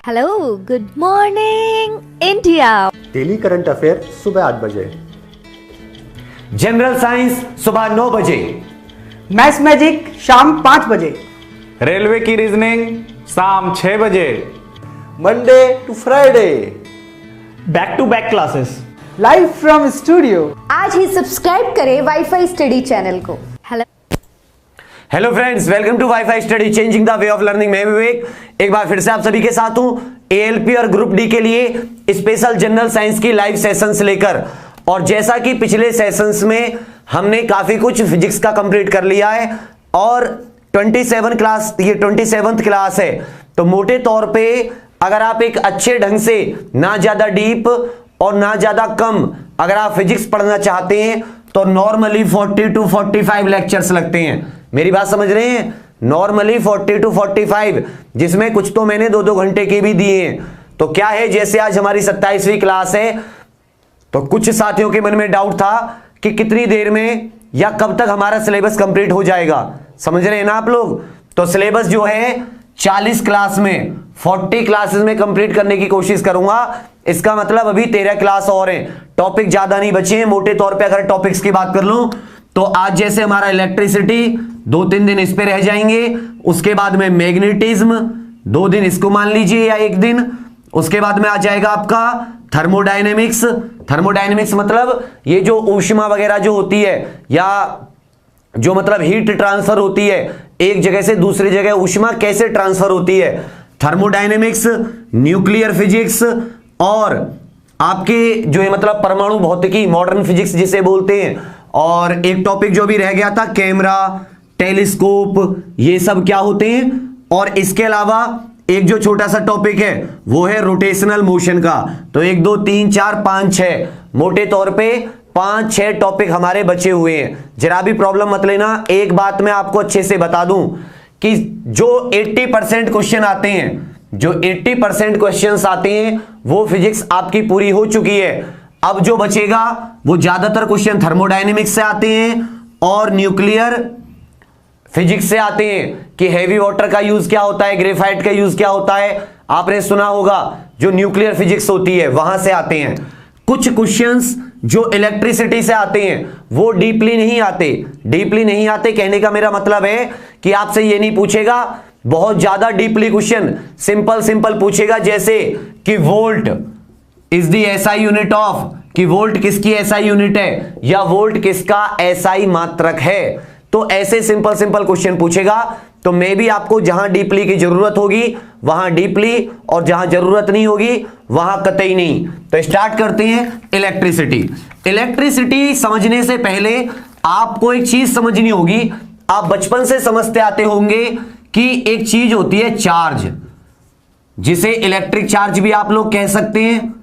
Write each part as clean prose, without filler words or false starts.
Hello, good morning India. Daily current affair सुबह 8 बजे, general science सुबह 9 बजे, मैथ्स मैजिक शाम 5 बजे, रेलवे की रीजनिंग शाम 6 बजे, Monday to Friday, back to back classes, live from studio. आज ही सब्सक्राइब करें वाईफाई स्टडी चैनल को। Hello friends, welcome to wifi study changing the way of learning. मैं विवेक एक बार फिर से आप सभी के साथ हूं एएलपी और ग्रुप डी के लिए स्पेशल जनरल साइंस की लाइव सेशंस लेकर। और जैसा कि पिछले सेशंस में हमने काफी कुछ फिजिक्स का कंप्लीट कर लिया है और 27 क्लास, ये 27th क्लास है, तो मोटे तौर पे अगर आप एक अच्छे ढंग से ना ज्यादा डीप और ना ज्यादा कम अगर आप फिजिक्स पढ़ना चाहते हैं तो नॉर्मली 40 to 45 लेक्चर्स लगते हैं। मेरी बात समझ रहे हैं? नॉर्मली 40 to 45, जिसमें कुछ तो मैंने 2-2 घंटे के भी दिए हैं। तो क्या है, जैसे आज हमारी 27वीं क्लास है तो कुछ साथियों के मन में डाउट था कि कितनी देर में या कब तक हमारा सिलेबस कंप्लीट हो जाएगा। समझ रहे हैं ना आप लोग? तो सिलेबस जो है 40 क्लास में 40 क्लासेस में कंप्लीट करने की कोशिश करूंगा। इसका मतलब अभी 13 क्लास और हैं, टॉपिक ज्यादा नहीं बचे हैं। मोटे तौर पे अगर टॉपिक्स की बात कर लूं तो आज जैसे हमारा इलेक्ट्रिसिटी 2-3 दिन इस पे रह जाएंगे, उसके बाद में मैग्नेटिज्म 2 दिन इसको मान लीजिए या 1 दिन, उसके बाद में आ जाएगा आपका थर्मोडायनेमिक्स। थर्मोडायनेमिक्स मतलब ये जो ऊष्मा वगैरह जो होती है या जो मतलब हीट ट्रांसफर होती है एक जगह से दूसरी जगह, ऊष्मा कैसे ट्रांसफर होती है, थर्मोडायनेमिक्स, न्यूक्लियर फिजिक्स और आपके जो है मतलब परमाणु भौतिकी, मॉडर्न फिजिक्स जिसे बोलते हैं। और एक टॉपिक जो भी रह गया था कैमरा, टेलीस्कोप, ये सब क्या होते हैं। और इसके अलावा एक जो छोटा सा टॉपिक है वो है रोटेशनल मोशन का। तो 1 2 3 4 5 6 मोटे तौर पे 5-6 टॉपिक हमारे बचे हुए हैं। जरा भी प्रॉब्लम मत लेना। एक बात मैं आपको अच्छे से बता दूं कि जो 80% क्वेश्चन आते हैं, जो 80% क्वेश्चंस आते हैं वो फिजिक्स आपकी पूरी हो चुकी है। अब जो बचेगा वो ज्यादातर क्वेश्चन थर्मोडायनेमिक्स से आते हैं और न्यूक्लियर फिजिक्स से आते हैं कि हैवी वाटर का यूज क्या होता है, ग्रेफाइट का यूज क्या होता है, आपने सुना होगा। जो न्यूक्लियर फिजिक्स होती है वहां से आते हैं। कुछ क्वेश्चंस जो इलेक्ट्रिसिटी से आते हैं वो डीपली नहीं आते। डीपली नहीं आते कहने का मेरा मतलब है कि आपसे ये नहीं पूछेगा बहुत ज्यादा डीपली क्वेश्चन, सिंपल सिंपल पूछेगा जैसे कि volt is the SI unit of, कि वोल्ट किसकी एसआई यूनिट है या वोल्ट किसका एसआई मात्रक है। तो ऐसे सिंपल सिंपल क्वेश्चन पूछेगा। तो मैं भी आपको जहां डीपली की जरूरत होगी वहां डीपली और जहां जरूरत नहीं होगी वहां कतई नहीं। तो स्टार्ट करते हैं इलेक्ट्रिसिटी। इलेक्ट्रिसिटी समझने से पहले आपको एक चीज समझनी होगी। आप बचपन से समझते आते होंगे कि एक चीज होती है चार्ज, जिसे इलेक्ट्रिक चार्ज भी आप लोग कह सकते हैं,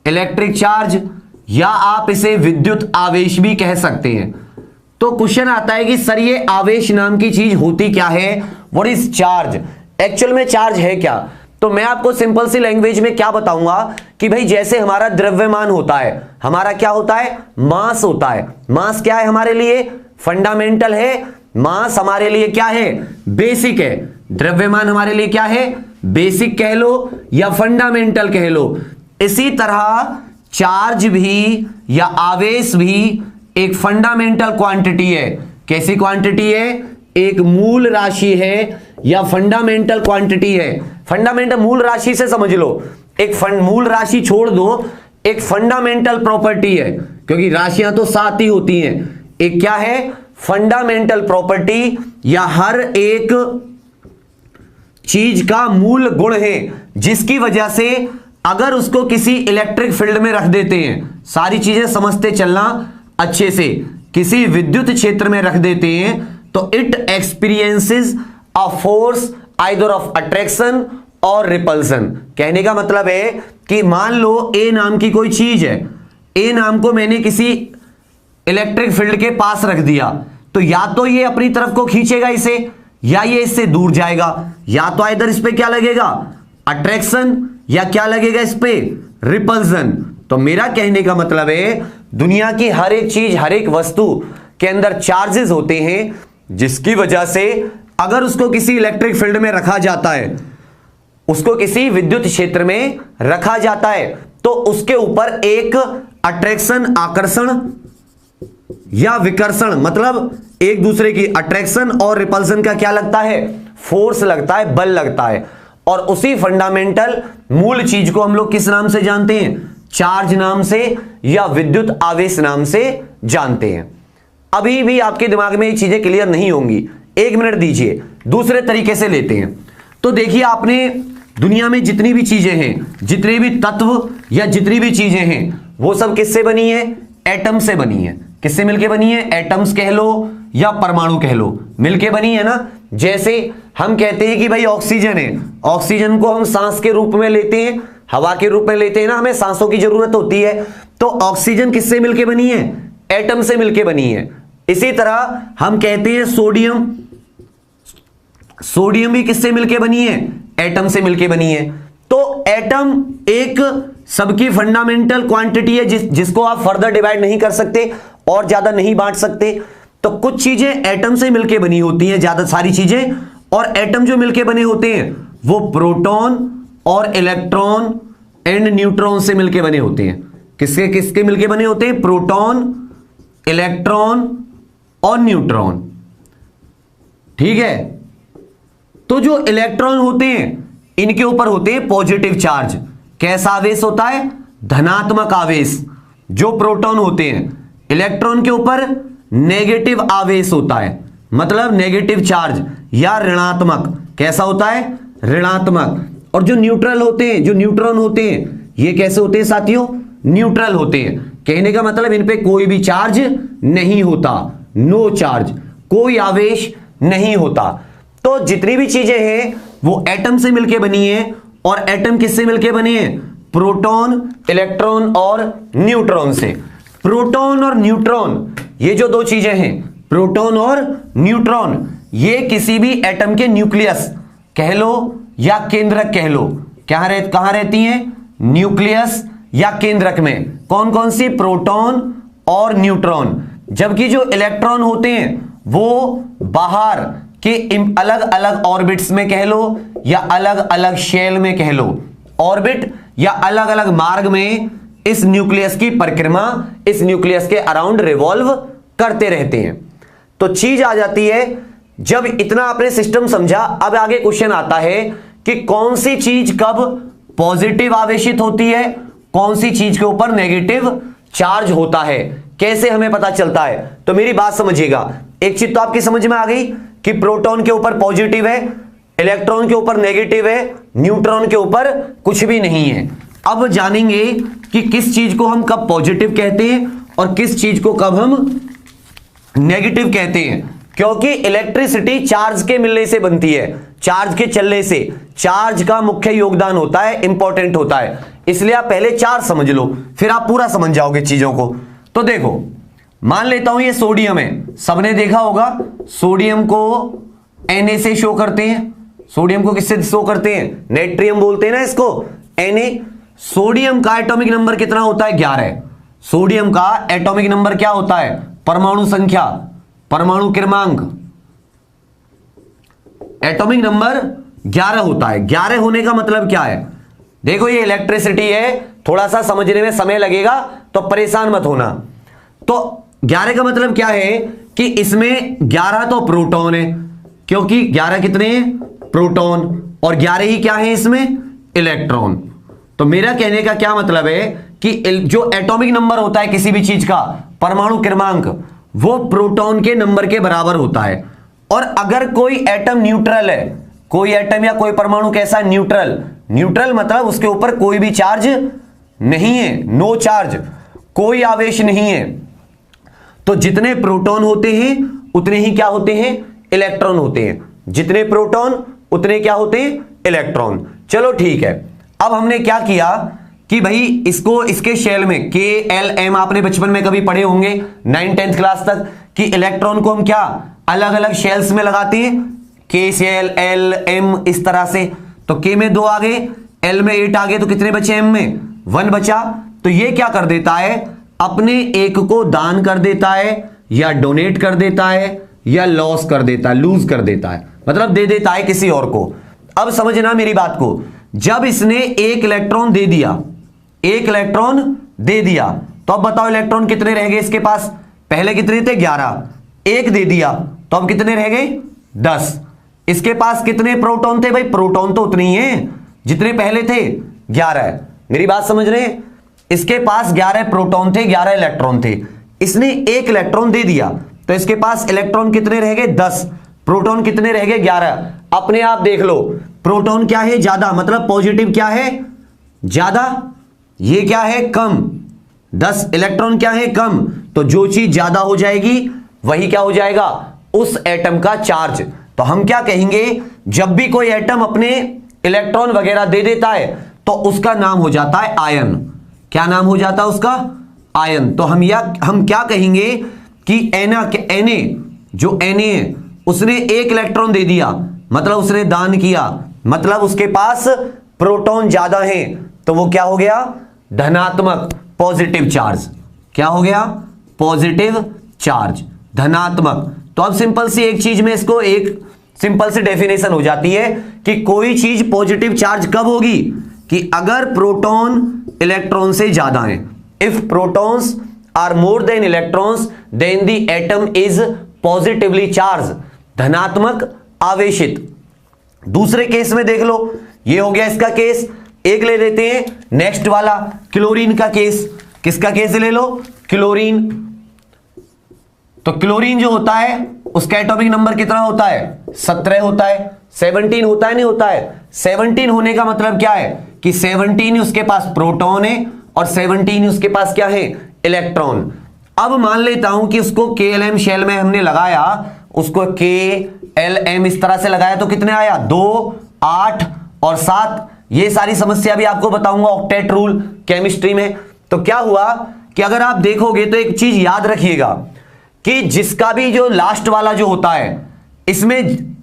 इलेक्ट्रिक चार्ज, या आप इसे विद्युत आवेश भी कह सकते हैं। तो क्वेश्चन आता है कि सर ये आवेश नाम की चीज होती क्या है, व्हाट इज चार्ज, एक्चुअल में चार्ज है क्या। तो मैं आपको सिंपल सी लैंग्वेज में क्या बताऊंगा कि भाई जैसे हमारा द्रव्यमान होता है, हमारा क्या होता है, मास होता है। मास क्या है हमारे लिए, फंडामेंटल है। मास हमारे लिए क्या है, बेसिक है। द्रव्यमान हमारे लिए क्या है, बेसिक कह लो या फंडामेंटल कह लो। इसी तरह चार्ज भी या आवेश भी एक फंडामेंटल क्वांटिटी है। कैसी क्वांटिटी है, एक मूल राशि है या फंडामेंटल क्वांटिटी है। फंडामेंटल मूल राशि से समझ लो, एक मूल राशि छोड़ दो, एक फंडामेंटल प्रॉपर्टी है, क्योंकि राशियां तो साथ ही होती हैं। एक क्या है, फंडामेंटल प्रॉपर्टी, या हर एक चीज का मूल गुण है जिसकी वजह से अगर उसको किसी इलेक्ट्रिक फील्ड में रख देते हैं, सारी चीजें समझते चलना अच्छे से, किसी विद्युत क्षेत्र में रख देते हैं तो it experiences a force either of attraction और रिपल्सन। कहने का मतलब है कि मान लो ए नाम की कोई चीज है, ए नाम को मैंने किसी इलेक्ट्रिक फील्ड के पास रख दिया, तो या तो ये अपनी तरफ को खींचेगा इसे या ये इससे दूर जाएगा। या तो इधर इस पे क्या लगेगा, अट्रैक्शन, या क्या लगेगा इस पे, रिपल्सन। तो मेरा कहने का मतलब है दुनिया की हर एक चीज, हर एक वस्तु के अंदर चार्जेस होते हैं जिसकी वजह से अगर उसको किसी इलेक्ट्रिक फील्ड में रखा जाता है उसको किसी विद्युत क्षेत्र में रखा जाता है तो उसके ऊपर एक अट्रैक्शन, आकर्षण या विकर्षण, मतलब एक दूसरे की अट्रैक्शन और रिपल्सन का क्या लगता है, फोर्स लगता है, बल लगता है। और उसी फंडामेंटल मूल चीज को हम लोग किस नाम से जानते हैं, चार्ज नाम से या विद्युत आवेश नाम से जानते हैं। अभी भी आपके दिमाग में ये चीजें क्लियर नहीं होंगी, 1 मिनट दीजिए, दूसरे तरीके से लेते हैं। तो देखिए, आपने दुनिया में जितनी भी चीजें हैं, जितने भी तत्व या जितनी भी चीजें हैं, वो सब किससे बनी है, एटम से बनी है। किससे मिलके बनी है, एटम्स कह लो या परमाणु कह लो, मिलके बनी है ना। जैसे हम कहते हैं कि भाई ऑक्सीजन है, ऑक्सीजन को हम सांस के रूप में लेते हैं, हवा के रूप में लेते हैं ना, हमें सांसों की जरूरत होती है। तो ऑक्सीजन किससे मिलके बनी है, एटम से मिलके बनी है। इसी तरह हम कहते हैं सोडियम, सोडियम भी किससे मिलके बनी है, एटम से मिलके बनी है। तो एटम एक सबकी फंडामेंटल क्वांटिटी है जिसको आप फर्दर डिवाइड नहीं कर सकते और ज्यादा नहीं बांट सकते। तो कुछ चीजें एटम से मिलके बनी होती हैं, ज्यादा सारी चीजें, और एटम जो मिलके बने होते हैं वो प्रोटॉन और इलेक्ट्रॉन एंड न्यूट्रॉन से मिलके बने होते हैं। किसके किसके मिलके बने होते हैं, प्रोटॉन, इलेक्ट्रॉन और न्यूट्रॉन। ठीक है। तो जो इलेक्ट्रॉन होते हैं इनके ऊपर होते हैं पॉजिटिव चार्ज। कैसा आवेश होता है, धनात्मक आवेश। जो प्रोटॉन होते हैं, इलेक्ट्रॉन के ऊपर नेगेटिव आवेश होता है, मतलब नेगेटिव चार्ज या ऋणात्मक। कैसा होता है, ऋणात्मक। और जो न्यूट्रल होते हैं, जो न्यूट्रॉन होते हैं, ये कैसे होते हैं साथियों, न्यूट्रल होते हैं। कहने का मतलब इन पे कोई भी चार्ज नहीं होता, नो चार्ज, कोई आवेश नहीं होता। तो जितनी भी चीजें हैं वो एटम से मिलके बनी है। और एटम किससे मिलके बने हैं, प्रोटॉन, इलेक्ट्रॉन और न्यूट्रॉन से। प्रोटॉन और न्यूट्रॉन, ये जो दो चीजें हैं, प्रोटॉन और न्यूट्रॉन, ये किसी भी एटम के न्यूक्लियस कह लो या केंद्रक कह लो, कहां रहती हैं, न्यूक्लियस या केंद्रक में। कौन कौन सी, प्रोटॉन और न्यूट्रॉन। जबकि जो इलेक्ट्रॉन होते हैं वो बाहर के अलग अलग ऑर्बिट्स में कह लो या अलग अलग शेल में कह लो, ऑर्बिट या अलग अलग मार्ग में इस न्यूक्लियस की परिक्रमा, इस न्यूक्लियस के अराउंड रिवॉल्व करते रहते हैं। तो चीज आ जाती है, जब इतना आपने सिस्टम समझा, अब आगे क्वेश्चन आता है कि कौन सी चीज कब पॉजिटिव आवेशित होती है, कौन सी चीज के ऊपर नेगेटिव चार्ज होता है, कैसे हमें पता चलता है। तो मेरी बात समझिएगा, एक चीज तो आपकी समझ में आ गई कि प्रोटॉन के ऊपर पॉजिटिव है, इलेक्ट्रॉन के ऊपर नेगेटिव है, न्यूट्रॉन के ऊपर कुछ भी नहीं है। अब जानेंगे कि किस चीज को हम कब पॉजिटिव कहते हैं और किस चीज को कब हम नेगेटिव कहते हैं। क्योंकि इलेक्ट्रिसिटी चार्ज के मिलने से बनती है, चार्ज के चलने से। चार्ज का मुख्य योगदान होता है, इंपॉर्टेंट होता है। इसलिए आप पहले चार्ज समझ लो, फिर आप पूरा समझ जाओगे चीजों को। तो देखो, मान लेता हूं ये सोडियम है, सबने देखा होगा सोडियम को Na से शो करते हैं। सोडियम को किससे शो करते हैं, नेट्रियम बोलते हैं ना इसको, Na। सोडियम का एटॉमिक नंबर कितना होता है, 11। सोडियम का एटॉमिक नंबर क्या होता है, परमाणु संख्या, परमाणु क्रमांक, एटॉमिक नंबर 11 होता है। 11 होने का मतलब क्या है, देखो ये इलेक्ट्रिसिटी है, थोड़ा सा समझने में समय लगेगा तो परेशान मत होना। तो 11 का मतलब क्या है कि इसमें 11 तो प्रोटॉन है, क्योंकि 11 कितने हैं, प्रोटॉन, और 11 ही क्या है इसमें, इलेक्ट्रॉन। तो मेरा कहने का क्या मतलब है कि जो एटॉमिक नंबर होता है किसी भी चीज का, परमाणु क्रमांक, वो प्रोटॉन के नंबर के बराबर होता है। और अगर कोई एटम न्यूट्रल है, कोई एटम या कोई परमाणु कैसा, न्यूट्रल। न्यूट्रल मतलब उसके ऊपर कोई भी चार्ज नहीं है, नो चार्ज, कोई आवेश नहीं है। तो जितने प्रोटॉन होते हैं उतने ही क्या होते हैं, इलेक्ट्रॉन होते हैं। जितने प्रोटॉन उतने क्या होते हैं, इलेक्ट्रॉन। चलो ठीक है, अब हमने क्या किया कि भाई इसको, इसके शेल में KLM आपने बचपन में कभी पढ़े होंगे 9th-10th क्लास तक, कि इलेक्ट्रॉन को हम क्या अलग अलग शेल्स में लगाते हैं, K शेल, L, M, इस तरह से। तो K में 2 आ गए, L में 8 आ गए, तो कितने बचे, M में 1 बचा। तो ये क्या कर देता है, अपने एक को दान कर देता है या डोनेट कर देता है या लॉस कर देता है, लूज कर देता है, मतलब दे देता है किसी और को। अब समझना मेरी बात को, जब इसने एक इलेक्ट्रॉन दे दिया, एक इलेक्ट्रॉन दे दिया, तो अब बताओ इलेक्ट्रॉन कितने रह गए इसके पास? पहले कितने थे? 11। एक दे दिया तो अब कितने रह गए? 10। इसके पास कितने प्रोटॉन थे भाई? प्रोटॉन तो उतने ही हैं जितने पहले थे, 11। मेरी बात समझ रहे हैं? इसके पास 11 प्रोटॉन थे, 11 इलेक्ट्रॉन थे। इसने एक इलेक्ट्रॉन दे दिया तो इसके पास इलेक्ट्रॉन कितने रह गए? 10। प्रोटॉन कितने रह गए? 11। अपने आप देख लो, प्रोटॉन क्या है? ज्यादा, मतलब पॉजिटिव क्या है? ज्यादा। ये क्या है? कम। 10 इलेक्ट्रॉन क्या है? कम। तो जो चीज ज्यादा हो जाएगी वही क्या हो जाएगा? उस एटम का चार्ज। तो हम क्या कहेंगे? जब भी कोई एटम अपने इलेक्ट्रॉन वगैरह दे देता है तो उसका नाम हो जाता है आयन। क्या नाम हो जाता है उसका? आयन। तो हम क्या कहेंगे कि Na जो Na है उसने एक इलेक्ट्रॉन दे दिया, मतलब उसने दान किया, मतलब उसके पास प्रोटॉन ज्यादा है, तो वो क्या हो गया? धनात्मक, पॉजिटिव चार्ज। क्या हो गया? पॉजिटिव चार्ज, धनात्मक। तो अब सिंपल सी एक चीज में इसको एक सिंपल सी डेफिनेशन हो जाती है कि कोई चीज पॉजिटिव चार्ज कब होगी? कि अगर प्रोटॉन इलेक्ट्रॉन से ज्यादा है। If protons are more than electrons then the atom is positively charge, धनात्मक आवेशित। दूसरे केस में देख लो, ये हो गया इसका केस। एक ले लेते हैं नेक्स्ट वाला, क्लोरीन का केस। किसका केस ले लो? क्लोरीन। तो क्लोरीन जो होता है उसका एटॉमिक नंबर कितना होता है? 17 होता है। 17 होता है, नहीं होता है? 17 होने का मतलब क्या है? कि 17 ही उसके पास प्रोटॉन है और 17 ही उसके पास क्या है? इलेक्ट्रॉन। अब मान लेता हूं कि उसको KLM शेल में हमने लगाया, उसको KLM इस तरह से लगाया तो कितने आया? 2, 8 और 7। ये सारी समस्या भी आपको बताऊंगा ऑक्टेट रूल केमिस्ट्री में। तो क्या हुआ कि अगर आप देखोगे तो एक चीज याद रखिएगा कि जिसका भी जो लास्ट वाला जो होता है इसमें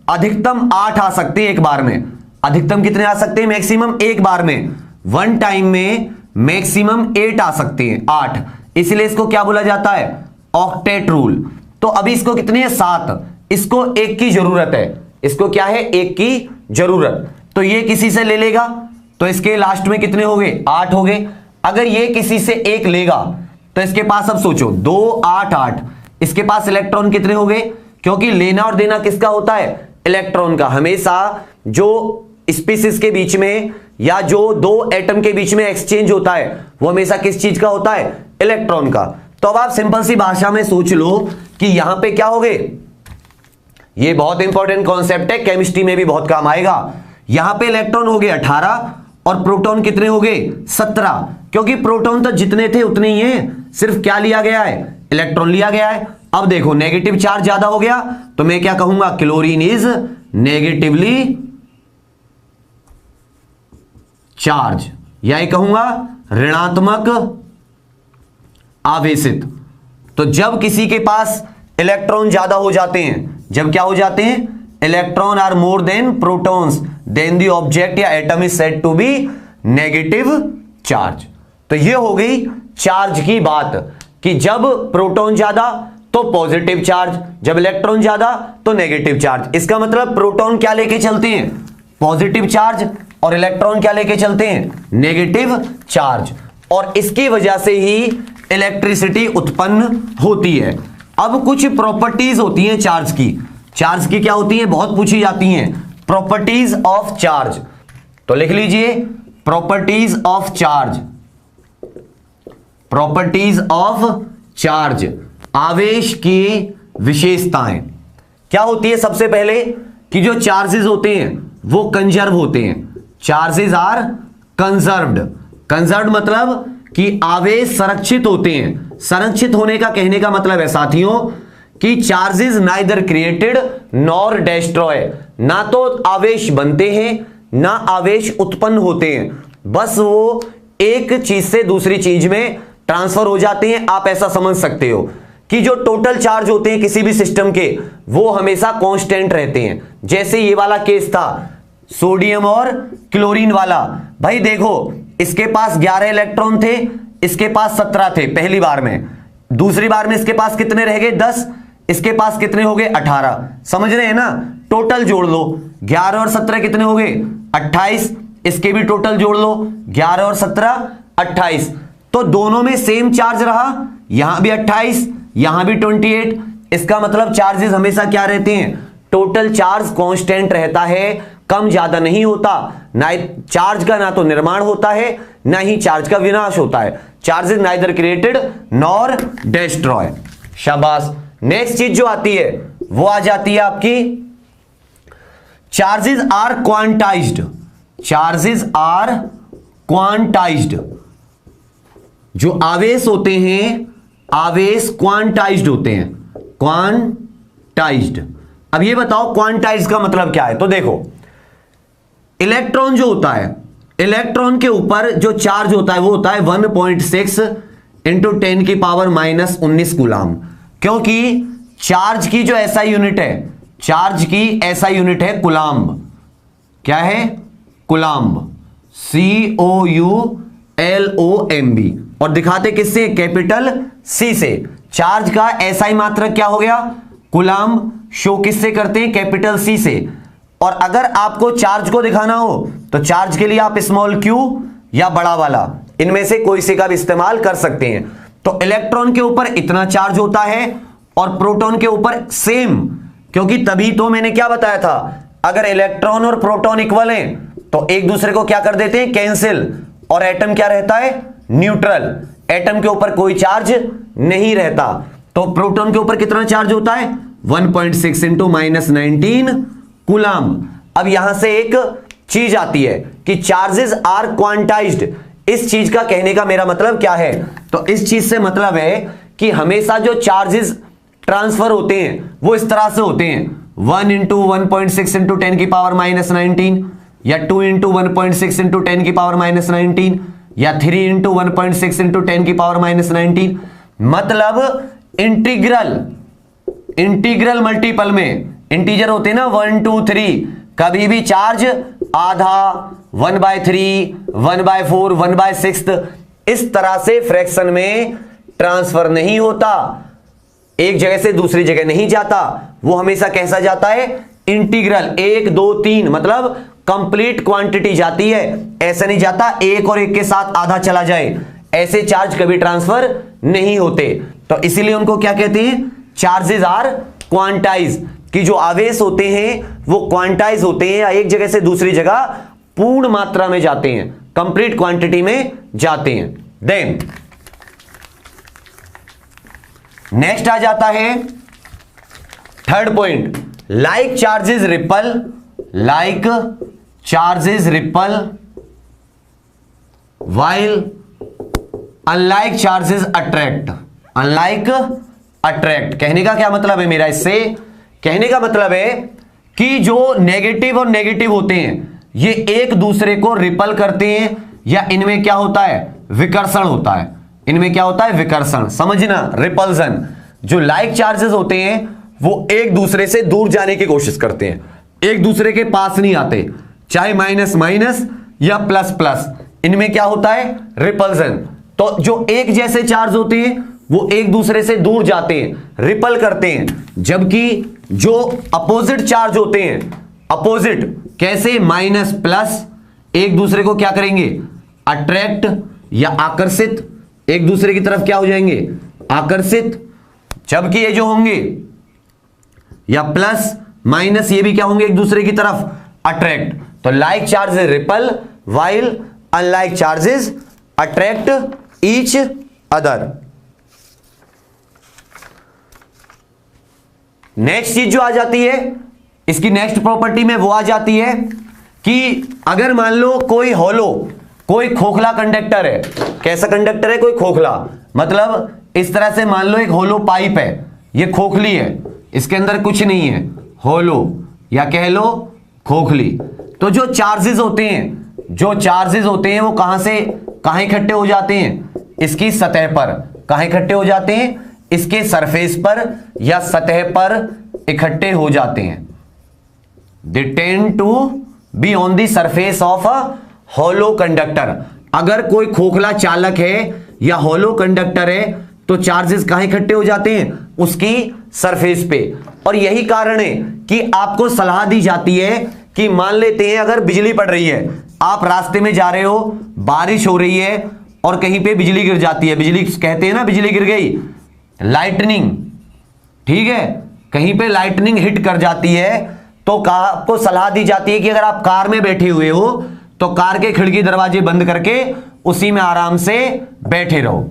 अधिकतम 8 आ सकते हैं एक बार में। अधिकतम कितने आ सकते हैं? मैक्सिमम एक बार में, वन टाइम में मैक्सिमम 8 आ सकते हैं, 8। इसलिए इसको क्या बोला जाता है? Octet rule. तो अभी इसको कितने हैं? 7। इसको 1 की जरूरत है। इसको क्या है? 1 की जरूरत। तो ये किसी से ले लेगा तो इसके लास्ट में कितने हो गए? 8 हो गए। अगर ये किसी से 1 लेगा तो इसके पास, अब सोचो, 2, 8, 8, इसके पास इलेक्ट्रॉन कितने हो गए? क्योंकि लेना और देना किसका होता है? इलेक्ट्रॉन का। हमेशा जो स्पीसीज के बीच में या जो दो एटम के बीच में एक्सचेंज होता है वो हमेशा किस चीज का होता है? इलेक्ट्रॉन का। तो अब आप सिंपल सी भाषा में सोच लो कि यहां पे क्या हो गए? ये बहुत इंपॉर्टेंट कॉन्सेप्ट है, केमिस्ट्री में भी बहुत काम आएगा। यहां पे इलेक्ट्रॉन हो गए 18 और प्रोटॉन कितने हो गए? 17। क्योंकि प्रोटॉन तो जितने थे उतने ही हैं, सिर्फ क्या लिया गया है? इलेक्ट्रॉन लिया गया है। अब देखो नेगेटिव चार्ज ज्यादा हो गया तो मैं क्या कहूंगा? क्लोरीन इज नेगेटिवली चार्ज, या ये कहूंगा ऋणात्मक आवेशित। तो जब किसी के पास इलेक्ट्रॉन ज्यादा हो जाते हैं, जब क्या हो जाते हैं? Electron are more than protons, then the object या atom is said to be negative charge. तो ये हो गई चार्ज की बात कि जब प्रोटॉन ज्यादा तो पॉजिटिव चार्ज, जब इलेक्ट्रॉन ज्यादा तो नेगेटिव चार्ज। इसका मतलब प्रोटॉन क्या लेके चलते हैं? पॉजिटिव चार्ज, और इलेक्ट्रॉन क्या लेके चलते हैं? Negative charge. और इसकी वजह से ही इलेक्ट्रिसिटी उत्पन्न होती है। अब कुछ प्रॉपर्टीज होती हैं चार्ज की। चार्ज की क्या होती है? बहुत पूछी जाती हैं। प्रॉपर्टीज ऑफ चार्ज, तो लिख लीजिए properties of charge. Properties of charge, आवेश की विशेषताएं क्या होती है? सबसे पहले कि जो चार्जेस होते हैं वो कंजर्व होते हैं। Charges are conserved. कंजर्व्ड मतलब कि आवेश संरक्षित होते हैं। संरक्षित होने का कहने का मतलब है साथियों कि charges neither created nor destroy, ना तो आवेश बनते हैं ना आवेश उत्पन्न होते हैं, बस वो एक चीज से दूसरी चीज में ट्रांसफर हो जाते हैं। आप ऐसा समझ सकते हो कि जो टोटल चार्ज होते हैं किसी भी सिस्टम के वो हमेशा कांस्टेंट रहते हैं। जैसे ये वाला केस था सोडियम और क्लोरीन वाला। भाई देखो इसके पास 11 इलेक्ट्रॉन थे, इसके पास 17 थे पहली बार में, दूसरी बार में इसके पास कितने रह गए? 10, इसके पास कितने हो गए? 18। समझ रहे हैं ना? टोटल जोड़ लो, 11 और 17 कितने हो गए? 28। इसके भी टोटल जोड़ लो, 11 और 17 28। तो दोनों में सेम चार्ज रहा, यहां भी 28, यहां भी 28। इसका मतलब चार्जेस हमेशा क्या रहते हैं, टोटल चार्ज कांस्टेंट रहता है, कम ज्यादा नहीं होता। ना चार्ज का ना तो निर्माण होता है, ना ही चार्ज का विनाश होता है। Charge is neither created nor destroy. शाबाश। नेक्स्ट चीज जो आती है वो आ जाती है आपकी charges are quantized. Charges are quantized. जो आवेश होते हैं, आवेश क्वांटाइज्ड होते हैं, क्वांटाइज्ड। अब ये बताओ क्वांटाइज्ड का मतलब क्या है। तो देखो, इलेक्ट्रॉन जो होता है, इलेक्ट्रॉन के ऊपर जो चार्ज होता है वो होता है 1.6 इंटू 10 की पावर माइनस 19 कूलाम। क्योंकि चार्ज की जो एसआई यूनिट है, चार्ज की एसआई यूनिट है कूलाम्ब। क्या है? कूलाम्ब। COULOMB। और दिखाते किससे? कैपिटल सी से। चार्ज का एसआई मात्रक क्या हो गया? कूलाम्ब। शो किससे करते हैं? कैपिटल सी से। और अगर आपको चार्ज को दिखाना हो तो चार्ज के लिए आप स्मॉल क्यू या बड़ा वाला इनमें से कोई से का भी इस्तेमाल कर सकते हैं। तो इलेक्ट्रॉन के ऊपर इतना चार्ज होता है और प्रोटॉन के ऊपर सेम। क्योंकि तभी तो मैंने क्या बताया था, अगर इलेक्ट्रॉन और प्रोटॉन इक्वल हैं तो एक दूसरे को क्या कर देते हैं? कैंसिल। और एटम क्या रहता है? न्यूट्रल। एटम के ऊपर कोई चार्ज नहीं रहता। तो प्रोटॉन के ऊपर कितना चार्ज होता है? 1.6 इंटू माइनस 19 कूलाम्ब। अब यहां से एक चीज आती है कि चार्जेस आर क्वांटाइज्ड। इस चीज का कहने का मेरा मतलब क्या है? तो इस चीज से मतलब है कि हमेशा जो चार्जेस ट्रांसफर होते हैं वो इस तरह से होते हैं, 1 इंटू 1.6 इंटू 10 की पावर माइनस 19, या 2 इंटू 1.6 इंटू 10 की पावर माइनस 19, या 3 इंटू 1.6 इंटू 10 की पावर माइनस 19। मतलब इंटीग्रल मल्टीपल में इंटीजर होते हैं ना, 1 2 3, कभी भी चार्ज आधा, 1/3, 1/4, 1/6 इस तरह से फ्रैक्शन में ट्रांसफर नहीं होता, एक जगह से दूसरी जगह नहीं जाता। वो हमेशा कैसा जाता है? इंटीग्रल 1 2 3, मतलब कंप्लीट क्वांटिटी जाती है। ऐसा नहीं जाता एक और एक के साथ आधा चला जाए, ऐसे चार्ज कभी ट्रांसफर नहीं होते। तो इसीलिए उनको क्या कहते हैं? Charges are quantize. कि जो आवेश होते हैं वो क्वांटाइज होते हैं या एक जगह से दूसरी जगह पूर्ण मात्रा में जाते हैं, कंप्लीट क्वांटिटी में जाते हैं। देन नेक्स्ट आ जाता है third point, like charges ripple, like charges ripple while unlike charges attract, unlike attract। कहने का क्या मतलब है मेरा? इससे कहने का मतलब है कि जो नेगेटिव और नेगेटिव होते हैं ये एक दूसरे को रिपल करते हैं, या इनमें क्या होता है? विकर्षण होता है। इनमें क्या होता है? विकर्षण। समझना, रिपल्सन। जो लाइक चार्जेस होते हैं वो एक दूसरे से दूर जाने की कोशिश करते हैं, एक दूसरे के पास नहीं आते, चाहे माइनस माइनस या प्लस प्लस, इनमें क्या होता है? रिपल्सन। तो जो एक जैसे चार्ज होते हैं वो एक दूसरे से दूर जाते हैं, रिपल करते हैं। जबकि जो अपोजिट चार्ज होते हैं, अपोजिट कैसे? माइनस प्लस, एक दूसरे को क्या करेंगे? अट्रैक्ट या आकर्षित, एक दूसरे की तरफ क्या हो जाएंगे? आकर्षित। जबकि ये जो होंगे या प्लस माइनस, ये भी क्या होंगे? एक दूसरे की तरफ अट्रैक्ट। तो like charges ripple while unlike charges attract each other। Next चीज जो आ जाती है इसकी नेक्स्ट प्रॉपर्टी में वो आ जाती है कि अगर मान लो कोई होलो, कोई खोखला कंडक्टर है। कैसा कंडक्टर है? कोई खोखला। मतलब इस तरह से मान लो एक होलो पाइप है, ये खोखली है, इसके अंदर कुछ नहीं है, होलो या कह लो खोखली। तो जो चार्जेस होते हैं, जो चार्जेस होते हैं वो कहां से कहां इकट्ठे हो जाते हैं? इसकी सतह पर। कहां इकट्ठे हो जाते हैं? इसके सरफेस पर या सतह पर इकट्ठे हो जाते हैं। They tend to be on the surface of a hollow conductor. अगर कोई खोखला चालक है या होलो कंडक्टर है तो चार्जेस कहां इकट्ठे हो जाते हैं? उसकी सरफेस पे। और यही कारण है कि आपको सलाह दी जाती है कि मान लेते हैं अगर बिजली पड़ रही है, आप रास्ते में जा रहे हो, बारिश हो रही है और कहीं पे बिजली गिर जाती है, बिजली कहते हैं ना बिजली गिर गई, लाइटनिंग, ठीक है, कहीं पे लाइटनिंग हिट कर जाती है, तो आपको सलाह दी जाती है कि अगर आप कार में बैठे हुए हो तो कार के खिड़की दरवाजे बंद करके उसी में आराम से बैठे रहो।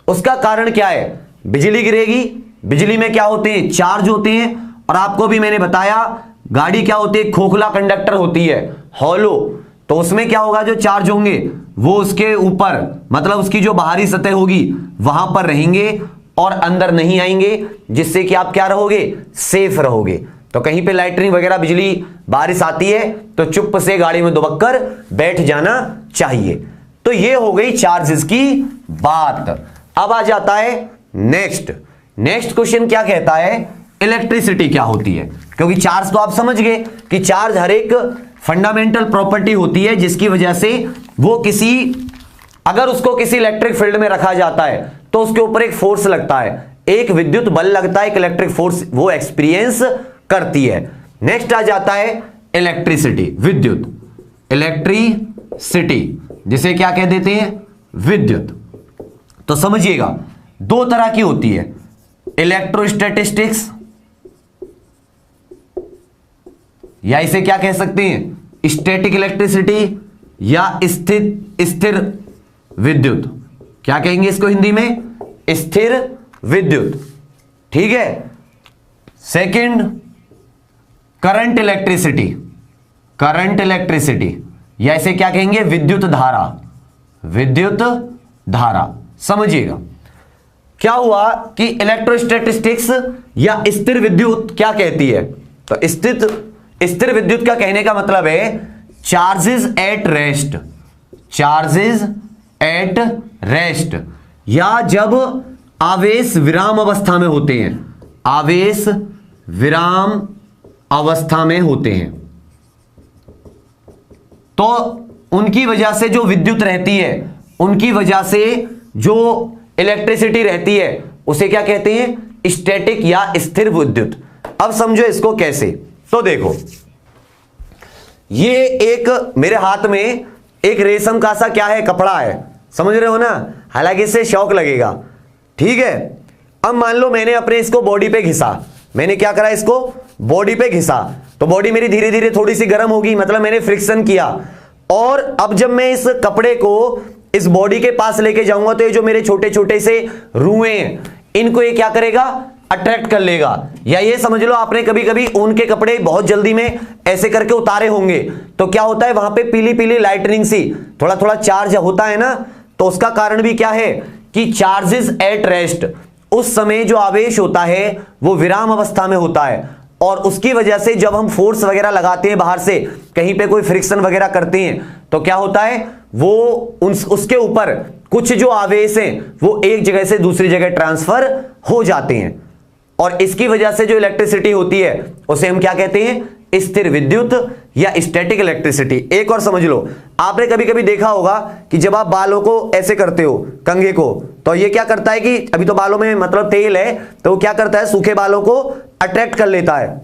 उसका कारण क्या है? बिजली गिरेगी, बिजली में क्या होते हैं? चार्ज होते हैं, और आपको भी मैंने बताया गाड़ी क्या होती है? खोखला कंडक्टर होती है, हॉलो। तो उसमें क्या होगा? जो चार्ज होंगे वो उसके ऊपर, मतलब उसकी जो बाहरी सतह होगी वहां पर रहेंगे और अंदर नहीं आएंगे, जिससे कि आप क्या रहोगे? सेफ रहोगे। तो कहीं पे लाइटनिंग वगैरह, बिजली, बारिश आती है तो चुप से गाड़ी में दुबक कर बैठ जाना चाहिए। तो ये हो गई चार्जेस की बात। अब आ जाता है नेक्स्ट क्वेश्चन क्या कहता है? इलेक्ट्रिसिटी क्या होती है? क्योंकि चार्ज तो आप समझ गए कि चार्ज हर एक फंडामेंटल प्रॉपर्टी होती है जिसकी वजह से वो अगर उसको किसी इलेक्ट्रिक फील्ड में रखा जाता है तो उसके ऊपर एक फोर्स लगता है, एक विद्युत बल लगता है, एक इलेक्ट्रिक फोर्स वो एक्सपीरियंस करती है। नेक्स्ट आ जाता है इलेक्ट्रिसिटी, विद्युत, इलेक्ट्रिसिटी जिसे क्या कह देते हैं? विद्युत। तो समझिएगा दो तरह की होती है, इलेक्ट्रोस्टैटिस्टिक्स, या इसे क्या कह सकते हैं? स्टैटिक इलेक्ट्रिसिटी, या स्थिर विद्युत। क्या कहेंगे इसको हिंदी में? स्थिर विद्युत, ठीक है। सेकंड करंट इलेक्ट्रिसिटी, या इसे क्या कहेंगे? विद्युत धारा। समझिएगा क्या हुआ कि इलेक्ट्रोस्टैटिस्टिक्स या स्थिर विद्युत क्या कहती है? तो स्थिर विद्युत का कहने का मतलब है चार्जेस एट रेस्ट, या जब आवेश विराम अवस्था में होते हैं, आवेश विराम अवस्था में होते हैं, तो उनकी वजह से जो विद्युत रहती है, उनकी वजह से जो इलेक्ट्रिसिटी रहती है, उसे क्या कहते हैं? स्टैटिक या स्थिर विद्युत। अब समझो इसको कैसे। तो देखो, ये एक मेरे हाथ में एक रेशम का सा क्या है? कपड़ा है, समझ रहे हो ना? हालांकि इससे शौक लगेगा, ठीक है। अब मान लो मैंने अपने इसको बॉडी पे घिसा, मैंने क्या करा? इसको बॉडी पे घिसा, तो बॉडी मेरी धीरे धीरे थोड़ी सी गर्म होगी, मतलब मैंने फ्रिक्शन किया। और अब जब मैं इस कपड़े को इस बॉडी के पास लेके जाऊंगा तो ये जो मेरे छोटे छोटे से रुएं हैं, इनको ये क्या करेगा? अट्रैक्ट कर लेगा। या ये समझ लो आपने कभी कभी ऊन के कपड़े बहुत जल्दी में ऐसे करके उतारे होंगे, तो क्या होता है वहां पे पीली पीली लाइटनिंग सी, थोड़ा थोड़ा चार्ज होता है ना। तो उसका कारण भी क्या है कि चार्जेस एट रेस्ट, उस समय जो आवेश होता है वो विराम अवस्था में होता है, और उसकी वजह से जब हम फोर्स वगैरह लगाते हैं बाहर से, कहीं पे कोई फ्रिक्शन वगैरह करते हैं, तो क्या होता है? वो उसके ऊपर कुछ जो आवेश हैं वो एक जगह से दूसरी जगह ट्रांसफर हो जाते हैं, और इसकी वजह से जो इलेक्ट्रिसिटी होती है उसे हम क्या कहते हैं? स्थिर विद्युत या स्टैटिक इलेक्ट्रिसिटी। एक और समझ लो, आपने कभी कभी देखा होगा कि जब आप बालों को ऐसे करते हो, कंघे को, तो ये क्या करता है कि अभी तो बालों में मतलब तेल है, तो वो क्या करता है? सूखे बालों को अट्रैक्ट कर लेता है।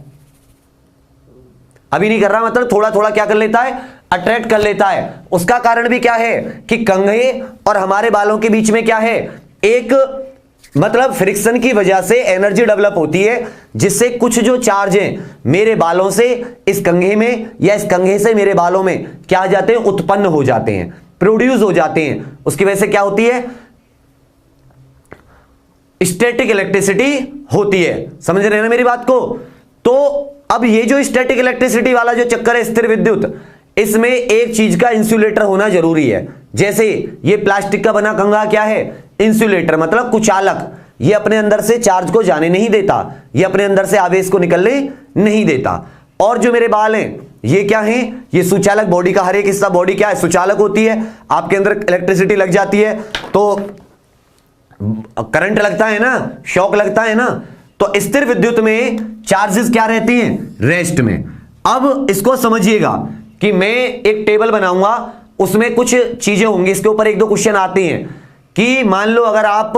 अभी नहीं कर रहा, मतलब थोड़ा थोड़ा क्या कर लेता है? अट्रैक्ट कर लेता है। उसका कारण भी क्या है कि कंघे और हमारे बालों के बीच में क्या है? एक मतलब फ्रिक्शन की वजह से एनर्जी डेवलप होती है, जिससे कुछ जो चार्ज हैं मेरे बालों से इस कंघे में, या इस कंघे से मेरे बालों में क्या आ जाते हैं? उत्पन्न हो जाते हैं, प्रोड्यूस हो जाते हैं। उसकी वजह से क्या होती है? स्टैटिक इलेक्ट्रिसिटी होती है। समझ रहे हैं ना मेरी बात को? तो अब ये जो स्टैटिक इलेक्ट्रिसिटी वाला जो चक्कर है, स्थिर विद्युत, इसमें एक चीज का इंसुलेटर होना जरूरी है। जैसे ये प्लास्टिक का बना कंघा क्या है? इंसुलेटर, मतलब कुचालक। ये अपने अंदर से चार्ज को जाने नहीं देता, ये अपने अंदर से आवेश को निकलने नहीं देता। और जो मेरे बाल हैं ये क्या हैं? ये सुचालक। बॉडी का हर एक हिस्सा बॉडी क्या है? सुचालक होती है। आपके अंदर इलेक्ट्रिसिटी लग जाती है तो करंट लगता है ना, शॉक लगता है ना। तो स्थिर विद्युत में चार्जेस क्या रहती हैं? रेस्ट में। अब इसको समझिएगा कि मैं एक टेबल बनाऊंगा, उसमें कुछ चीजें होंगी, इसके ऊपर एक दो क्वेश्चन आते हैं कि मान लो अगर आप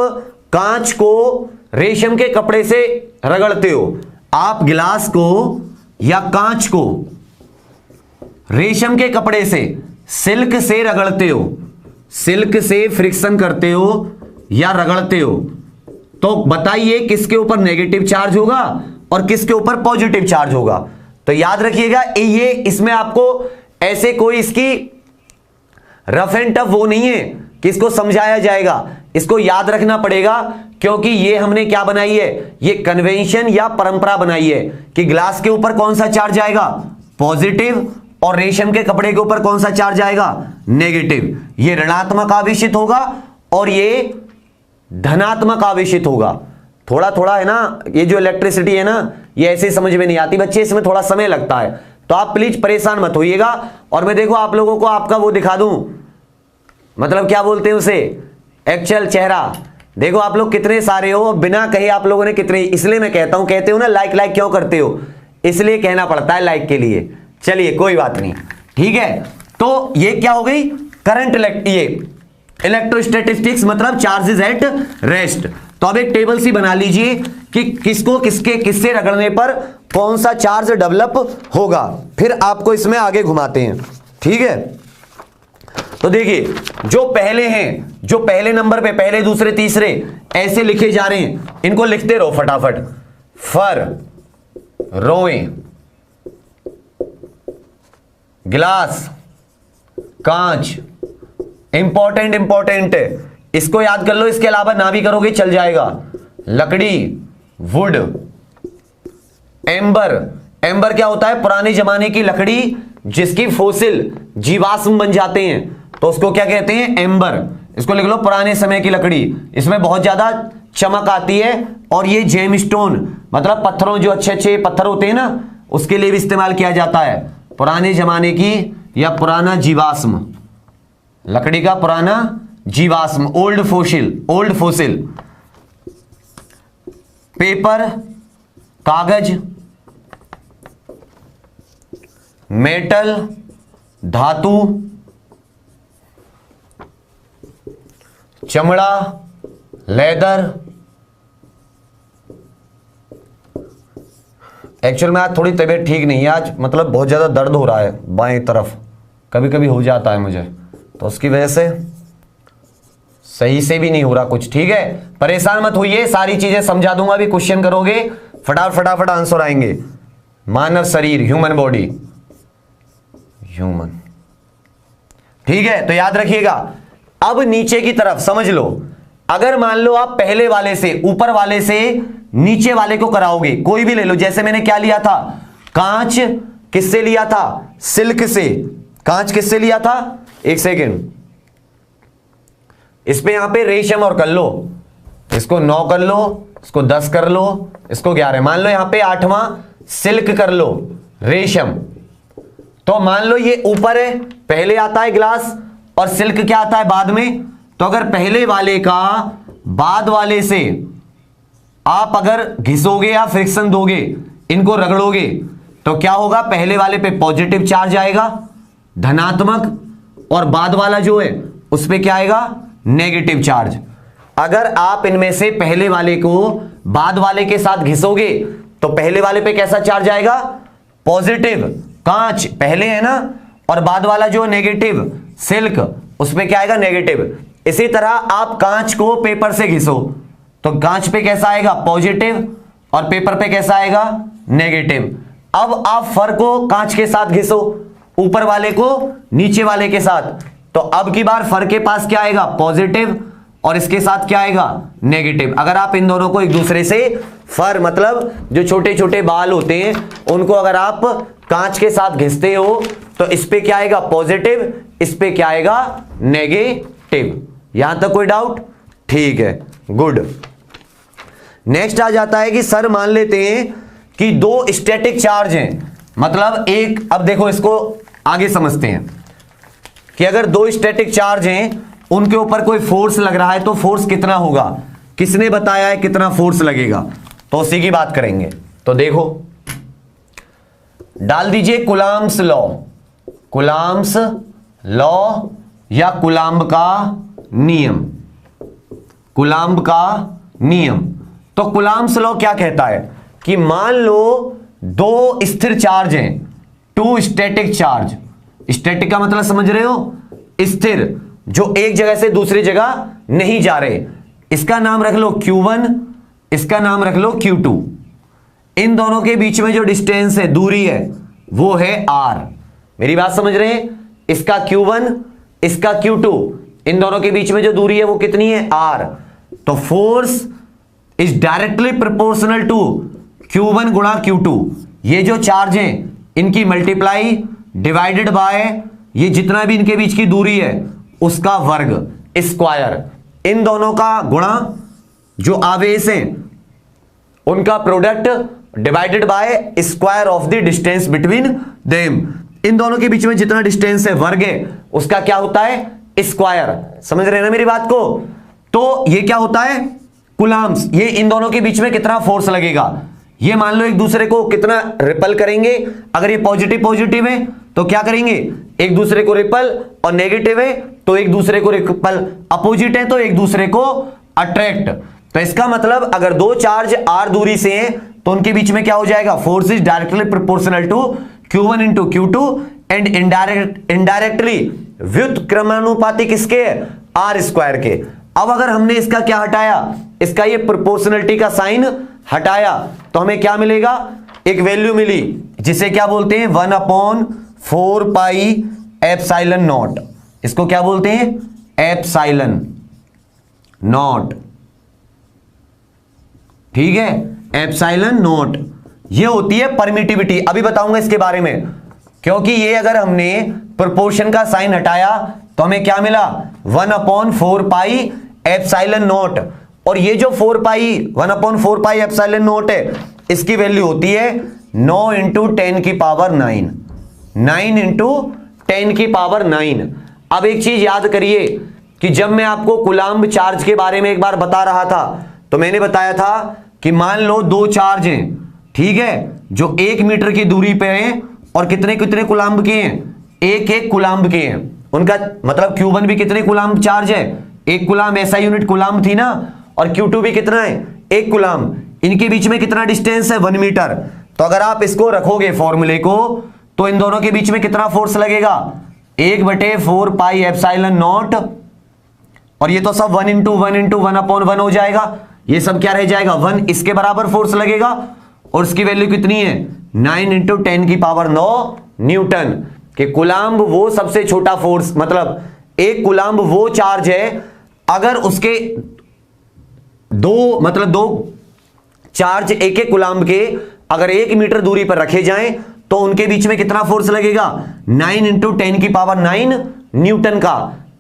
कांच को रेशम के कपड़े से रगड़ते हो, आप गिलास को या कांच को रेशम के कपड़े से सिल्क से रगड़ते हो, सिल्क से फ्रिक्शन करते हो या रगड़ते हो, तो बताइए किसके ऊपर नेगेटिव चार्ज होगा और किसके ऊपर पॉजिटिव चार्ज होगा। तो याद रखिएगा ये इसमें आपको ऐसे कोई इसकी रफ एंड टफ वो नहीं है कि इसको समझाया जाएगा, इसको याद रखना पड़ेगा, क्योंकि ये हमने क्या बनाई है, ये कन्वेंशन या परंपरा बनाई है कि ग्लास के ऊपर कौन सा चार्ज आएगा, पॉजिटिव, और रेशम के कपड़े के ऊपर कौन सा चार्ज आएगा, नेगेटिव। ये ऋणात्मक आवेशित होगा और ये धनात्मक आवेशित होगा। थोड़ा थोड़ा है ना, ये जो इलेक्ट्रिसिटी है ना, ये ऐसे समझ में नहीं आती बच्चे, इसमें थोड़ा समय लगता है, तो आप प्लीज परेशान मत होइएगा। और मैं देखो आप लोगों को आपका वो दिखा दूं, मतलब क्या बोलते हैं उसे, एक्चुअल चेहरा। देखो आप लोग कितने सारे हो, बिना कहे आप लोगों ने कितने, इसलिए मैं कहता हूं, कहते हो ना लाइक लाइक क्यों करते हो, इसलिए कहना पड़ता है लाइक के लिए। चलिए कोई बात नहीं, ठीक है। तो ये क्या हो गई, करंट ये इलेक्ट्रोस्टैटिस्टिक्स, मतलब चार्जेस एट रेस्ट। तो अब एक टेबल सी बना लीजिए कि किसको किससे रगड़ने पर कौन सा चार्ज डेवलप होगा, फिर आपको इसमें आगे घुमाते हैं, ठीक है। तो देखिए जो पहले हैं, जो पहले नंबर पे, पहले दूसरे तीसरे ऐसे लिखे जा रहे हैं, इनको लिखते रहो फटाफट। फर, रोए, ग्लास, कांच, इंपॉर्टेंट, इसको याद कर लो, इसके अलावा ना भी करोगे चल जाएगा। लकड़ी, वुड, एम्बर, एम्बर क्या होता है, पुराने जमाने की लकड़ी जिसकी फोसिल जीवाश्म बन जाते हैं, तो उसको क्या कहते हैं, एम्बर। इसको लिख लो, पुराने समय की लकड़ी, इसमें बहुत ज्यादा चमक आती है, और ये जेमस्टोन मतलब पत्थरों, जो अच्छे अच्छे पत्थर होते हैं ना, उसके लिए भी इस्तेमाल किया जाता है। पुराने जमाने की या पुराना जीवाश्म, लकड़ी का पुराना जीवाश्म, ओल्ड फोसिल। पेपर, कागज, मेटल, धातु, चमड़ा, लेदर। एक्चुअल में आज थोड़ी तबीयत ठीक नहीं है, आज मतलब बहुत ज्यादा दर्द हो रहा है बाएं तरफ, कभी कभी हो जाता है मुझे, तो उसकी वजह से सही से भी नहीं हो रहा कुछ, ठीक है। परेशान मत होइए, सारी चीजें समझा दूंगा, अभी क्वेश्चन करोगे फटाफट आंसर आएंगे। मानव शरीर, ह्यूमन बॉडी, ह्यूमन, ठीक है। तो याद रखिएगा। अब नीचे की तरफ समझ लो, अगर मान लो आप पहले वाले से, ऊपर वाले से नीचे वाले को कराओगे, कोई भी ले लो, जैसे मैंने क्या लिया था, कांच किससे लिया था, सिल्क से। कांच किससे लिया था, एक सेकेंड, इस पे यहां पे रेशम और कर लो, इसको 9 कर लो, इसको 10 कर लो, इसको 11, मान लो यहां पे 8वां सिल्क कर लो, रेशम। तो मान लो ये ऊपर है, पहले आता है ग्लास, और सिल्क क्या आता है बाद में। तो अगर पहले वाले का बाद वाले से आप अगर घिसोगे या फ्रिक्शन दोगे, इनको रगड़ोगे, तो क्या होगा, पहले वाले पे पॉजिटिव चार्ज आएगा, धनात्मक, और बाद वाला जो है उस पे क्या आएगा, नेगेटिव चार्ज। अगर आप इनमें से पहले वाले को बाद वाले के साथ घिसोगे, तो पहले वाले पे कैसा चार्ज आएगा, पॉजिटिव, कांच पहले है ना, और बाद वाला जो नेगेटिव, सिल्क, उसमें क्या आएगा, नेगेटिव। इसी तरह आप कांच को पेपर से घिसो, तो कांच पे कैसा आएगा, पॉजिटिव, और पेपर पे कैसा आएगा, नेगेटिव। अब आप फर को कांच के साथ घिसो, ऊपर वाले को नीचे वाले के साथ, तो अब की बार फर के पास क्या आएगा, पॉजिटिव, और इसके साथ क्या आएगा, नेगेटिव। अगर आप इन दोनों को एक दूसरे से, फर मतलब जो छोटे छोटे बाल होते हैं, उनको अगर आप कांच के साथ घिसते हो, तो इस पे क्या आएगा, पॉजिटिव, इस पे क्या आएगा, नेगेटिव। यहां तक कोई डाउट, ठीक है, गुड। नेक्स्ट आ जाता है कि सर मान लेते हैं कि 2 स्टैटिक चार्ज हैं, मतलब एक, अब देखो इसको आगे समझते हैं कि अगर 2 स्टैटिक चार्ज हैं, उनके ऊपर कोई फोर्स लग रहा है, तो फोर्स कितना होगा, किसने बताया है कितना फोर्स लगेगा, तो उसी की बात करेंगे। तो देखो डाल दीजिए कुलाम्स लॉ, कुलाम्स लॉ या कुलाम्ब का नियम, कुलाम्ब का नियम। तो कुलाम्स लॉ क्या कहता है कि मान लो 2 स्थिर चार्ज हैं, 2 स्टैटिक चार्ज, स्टैटिक का मतलब समझ रहे हो, स्थिर, जो एक जगह से दूसरी जगह नहीं जा रहे। इसका नाम रख लो Q1, इसका नाम रख लो Q2। इन दोनों के बीच में जो डिस्टेंस है, दूरी है, वो है R। मेरी बात समझ रहे हैं? इसका Q1, इसका Q2, इन दोनों के बीच में जो दूरी है वो कितनी है? R। तो force is directly proportional to Q1 गुणा Q2। ये जो चार्ज हैं इनकी मल्टीप्लाई डिवाइडेड बाय ये जितना भी इनके बीच की दूरी है उसका वर्ग, स्क्वायर। इन दोनों का गुणा, जो आवेश हैं उनका product divided by square of the distance between them. इन दोनों के बीच में जितना डिस्टेंस है, वर्ग है, उसका क्या होता है? स्क्वायर। समझ रहे हैं ना मेरी बात को? तो ये क्या होता है? कूलम्ब्स। ये इन दोनों के बीच में कितना फोर्स लगेगा, ये मान लो एक दूसरे को कितना रिपल करेंगे। अगर ये पॉजिटिव पॉजिटिव है तो क्या करेंगे? एक दूसरे को रिपल, और नेगेटिव है तो एक दूसरे को रिपल, अपोजिट है तो एक दूसरे को अट्रैक्ट। तो इसका मतलब अगर दो चार्ज r दूरी से हैं तो उनके बीच में क्या हो जाएगा? Force is directly proportional to Q1 into Q2 and indirectly व्युत्क्रमानुपाती किसके? R स्क्वायर के। अब अगर हमने इसका क्या हटाया? इसका ये प्रोपोर्शनलिटी का साइन हटाया तो हमें क्या मिलेगा? एक वैल्यू मिली जिसे क्या बोलते हैं? 1/4 पाई एप्सिलॉन नॉट। इसको क्या बोलते हैं? Epsilon not. ठीक है, एप्सिलॉन नॉट। ये होती है परमिटिविटी। अभी बताऊंगा इसके बारे में, क्योंकि ये अगर हमने प्रोपोर्शन का साइन हटाया तो हमें क्या मिला? 1/4 पाई एप्सिलॉन नॉट। और ये जो 1/4 पाई एप्सिलॉन नॉट है, इसकी वैल्यू होती है 9 इंटू 10 की पावर 9। 9 इंटू 10 की पावर 9। अब एक चीज याद करिए कि जब मैं आपको कूलम्ब चार्ज के बारे में एक बार बता रहा था तो मैंने बताया था कि मान लो दो चार्ज हैं, ठीक है, जो 1 मीटर की दूरी पे हैं और कितने कितने कूलम्ब के हैं? 1 कूलम्ब के हैं। उनका मतलब Q1 भी कितने कूलम्ब चार्ज है? 1 कूलम्ब। ऐसा यूनिट कूलम्ब थी ना। और Q2 भी कितना है? 1 कूलम्ब। इनके बीच में कितना डिस्टेंस है? 1 मीटर। तो अगर आप इसको रखोगे फॉर्मूले को तो इन दोनों के बीच में कितना फोर्स लगेगा? 1/4 पाई एप्सिलॉन नॉट, और ये तो सब 1 इंटू 1/1 हो जाएगा। ये सब क्या रह जाएगा? 1। इसके बराबर फोर्स लगेगा और इसकी वैल्यू कितनी है? 9 इंटू 10 की पावर 9 न्यूटन। कि कूलम्ब वो सबसे छोटा फोर्स, मतलब 1 कूलम्ब वो चार्ज है अगर उसके दो चार्ज 1 कूलम्ब के अगर 1 मीटर दूरी पर रखे जाएं तो उनके बीच में कितना फोर्स लगेगा? 9 इंटू 10 की पावर 9 न्यूटन का।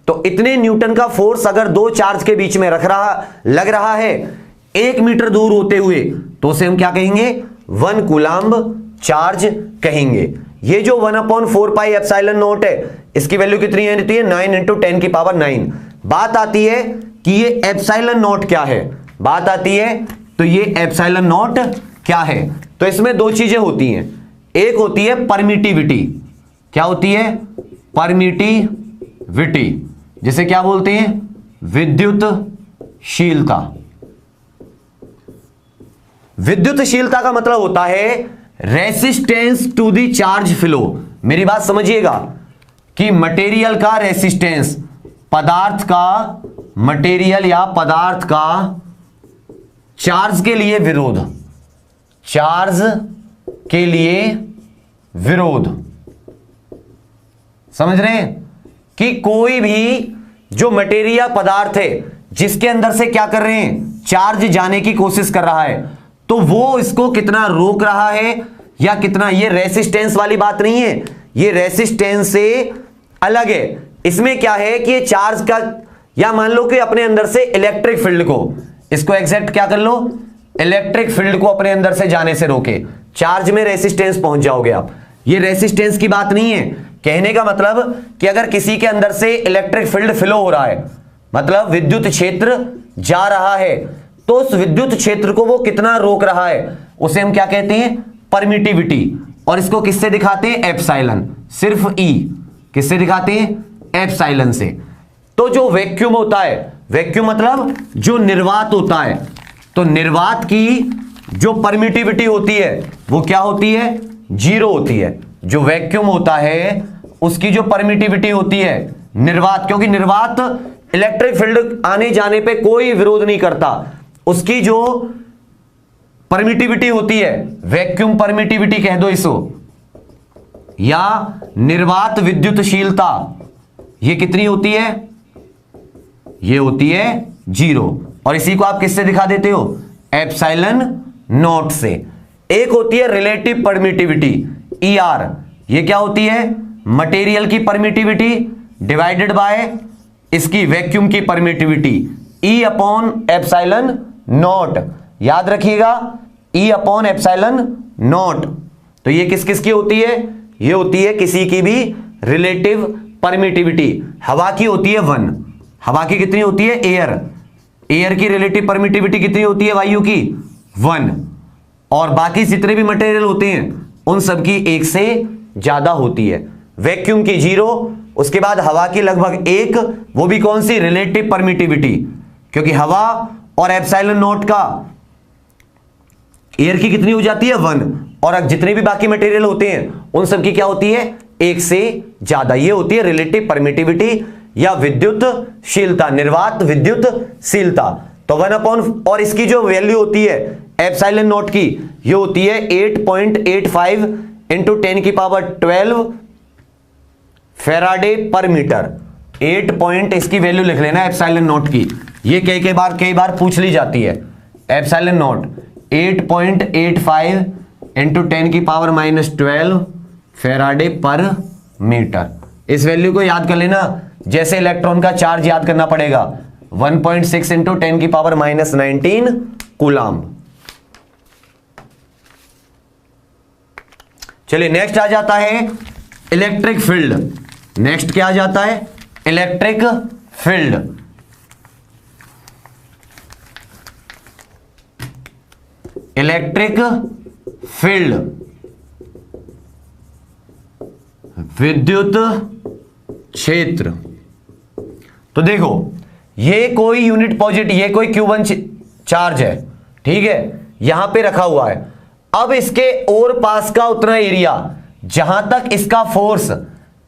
तो इतने न्यूटन का फोर्स अगर दो चार्ज के बीच में लग रहा है 1 मीटर दूर होते हुए, तो उसे हम क्या कहेंगे? 1 कूलम्ब चार्ज कहेंगे। ये जो 1/4 पाई एप्सिलॉन नॉट है, इसकी वैल्यू कितनी है? 9 इंटू 10 की पावर 9। बात आती है कि ये एप्सिलॉन नॉट क्या है। बात आती है तो ये एप्सिलॉन नॉट क्या है? तो इसमें दो चीजें होती हैं। एक होती है परमिटिविटी। क्या होती है? परमिटिविटी, जिसे क्या बोलते हैं? विद्युतशीलता। विद्युतशीलता का मतलब होता है resistance to the charge flow. मेरी बात समझिएगा कि मटेरियल का रेसिस्टेंस, पदार्थ का, मटेरियल या पदार्थ का चार्ज के लिए विरोध, चार्ज के लिए विरोध। समझ रहे हैं कि कोई भी जो मटेरियल पदार्थ है जिसके अंदर से क्या कर रहे हैं? चार्ज जाने की कोशिश कर रहा है, तो वो इसको कितना रोक रहा है या कितना। ये रेसिस्टेंस वाली बात नहीं है, ये रेसिस्टेंस से अलग है। इसमें क्या है कि ये चार्ज का, या मान लो कि अपने अंदर से इलेक्ट्रिक फील्ड को, इसको एग्जैक्ट क्या कर लो? इलेक्ट्रिक फील्ड को अपने अंदर से जाने से रोके। चार्ज में रेसिस्टेंस पहुंच जाओगे आप। ये रेसिस्टेंस की बात नहीं है। कहने का मतलब कि अगर किसी के अंदर से इलेक्ट्रिक फील्ड फ्लो हो रहा है, मतलब विद्युत क्षेत्र जा रहा है, तो उस विद्युत क्षेत्र को वो कितना रोक रहा है, उसे हम क्या कहते हैं? परमिटिविटी। और इसको किससे दिखाते हैं? एप्सिलॉन। सिर्फ ई। किससे दिखाते हैं? एप्सिलॉन से। तो जो वैक्यूम होता है, वैक्यूम मतलब जो निर्वात होता है, तो निर्वात की जो परमिटिविटी होती है वो क्या होती है? 0 होती है। जो वैक्यूम होता है उसकी जो परमिटिविटी होती है, निर्वात, क्योंकि निर्वात इलेक्ट्रिक फील्ड आने जाने पे कोई विरोध नहीं करता, उसकी जो परमिटिविटी होती है, वैक्यूम परमिटिविटी कह दो इसको, या निर्वात विद्युतशीलता, ये कितनी होती है? ये होती है 0। और इसी को आप किससे दिखा देते हो? एप्सिलॉन नॉट से। एक होती है रिलेटिव परमिटिविटी, ER, ये क्या होती है? मटेरियल की परमिटिविटी डिवाइडेड बाय इसकी वैक्यूम की permittivity, E upon epsilon not. याद रखिएगा, E अपॉन एप्सिलॉन नॉट। तो ये किस किस की होती है? ये होती है किसी की भी रिलेटिव परमिटिविटी। हवा की होती है 1। हवा की कितनी होती है? एयर की रिलेटिव परमिटिविटी कितनी होती है? वायु की 1। और बाकी जितने भी मटेरियल होते हैं उन सब की 1 से ज्यादा होती है। वैक्यूम की 0, उसके बाद हवा की लगभग 1, वो भी कौन सी? रिलेटिव परमिटिविटी, क्योंकि हवा और एप्सिलॉन नॉट का एयर की कितनी हो जाती है? 1। और जितने भी बाकी मटेरियल होते हैं उन सब की क्या होती है? 1 से ज्यादा। ये होती है रिलेटिव परमिटिविटी या विद्युतशीलता, निर्वात विद्युतशीलता। तो 1 अपॉन, और इसकी जो वैल्यू होती है एप्सिलॉन नॉट की, ये होती है 8.85 इंटू 10 की पावर 12 फेराडे पर मीटर। 8 पॉइंट इसकी वैल्यू लिख लेना एप्सिलॉन नॉट की, ये कई बार पूछ ली जाती है। एप्सिलॉन नॉट 8.85 इंटू 10 की पावर -12 फेराडे पर मीटर। इस वैल्यू को याद कर लेना, जैसे इलेक्ट्रॉन का चार्ज याद करना पड़ेगा, 1.6 इंटू 10 की पावर -19 कूलाम्ब। चलिए नेक्स्ट आ जाता है इलेक्ट्रिक फील्ड। नेक्स्ट क्या आ जाता है? Electric field. इलेक्ट्रिक फील्ड, विद्युत क्षेत्र। तो देखो, ये कोई यूनिट पॉजिटिव, ये कोई Q1 चार्ज है, ठीक है, यहां पे रखा हुआ है। अब इसके और पास का उतना एरिया जहां तक इसका फोर्स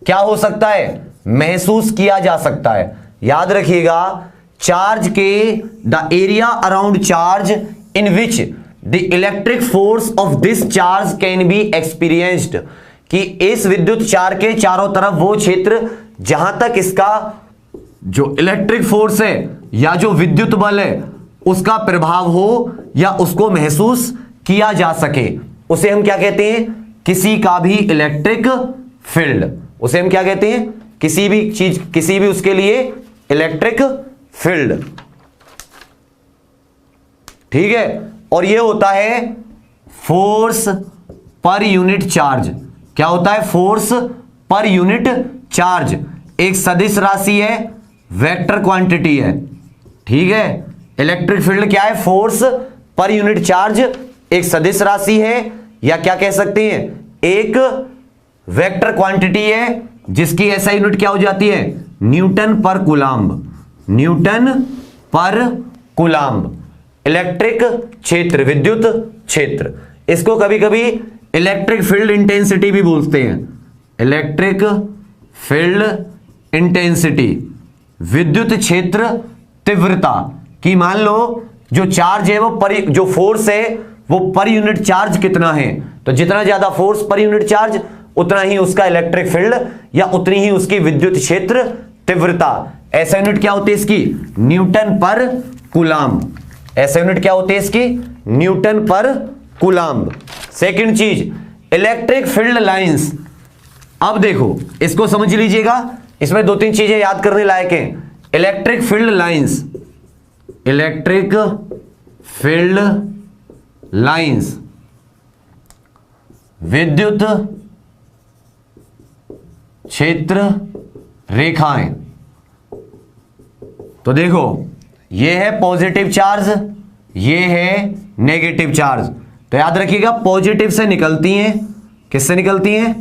क्या हो सकता है? महसूस किया जा सकता है। याद रखिएगा, चार्ज के the area around charge in which the electric force of this charge can be experienced, कि इस विद्युत चार्ज के चारों तरफ वो क्षेत्र जहां तक इसका जो इलेक्ट्रिक फोर्स है या जो विद्युत बल है उसका प्रभाव हो या उसको महसूस किया जा सके, उसे हम क्या कहते हैं? किसी का भी इलेक्ट्रिक फील्ड। उसे हम क्या कहते हैं? किसी भी चीज, किसी भी उसके लिए इलेक्ट्रिक फील्ड, ठीक है। और ये होता है फोर्स पर यूनिट चार्ज। क्या होता है? फोर्स पर यूनिट चार्ज। एक सदिश राशि है, वेक्टर क्वांटिटी है, ठीक है। इलेक्ट्रिक फील्ड क्या है? फोर्स पर यूनिट चार्ज एक सदिश राशि है, या क्या कह सकते हैं? एक वेक्टर क्वांटिटी है, जिसकी ऐसा यूनिट क्या हो जाती है? न्यूटन पर कूलाम्ब। न्यूटन पर कूलाम्ब। इलेक्ट्रिक क्षेत्र, विद्युत क्षेत्र, इसको कभी कभी इलेक्ट्रिक फील्ड इंटेंसिटी भी बोलते हैं। इलेक्ट्रिक फील्ड इंटेंसिटी, विद्युत क्षेत्र तीव्रता की। मान लो जो चार्ज है वो जो फोर्स है वो पर यूनिट चार्ज कितना है, तो जितना ज्यादा फोर्स पर यूनिट चार्ज उतना ही उसका इलेक्ट्रिक फील्ड या उतनी ही उसकी विद्युत क्षेत्र तीव्रता। ऐसा यूनिट क्या होती है इसकी? न्यूटन पर कूलाम्ब। ऐसा यूनिट क्या होती है इसकी? न्यूटन पर कूलाम्ब। सेकंड चीज, इलेक्ट्रिक फील्ड लाइंस। अब देखो, इसको समझ लीजिएगा, इसमें 2-3 चीजें याद करने लायक हैं। Electric field lines, electric field lines, विद्युत क्षेत्र रेखाएं। तो देखो, ये है पॉजिटिव चार्ज, ये है नेगेटिव चार्ज। तो याद रखिएगा, पॉजिटिव से निकलती हैं। किससे निकलती हैं?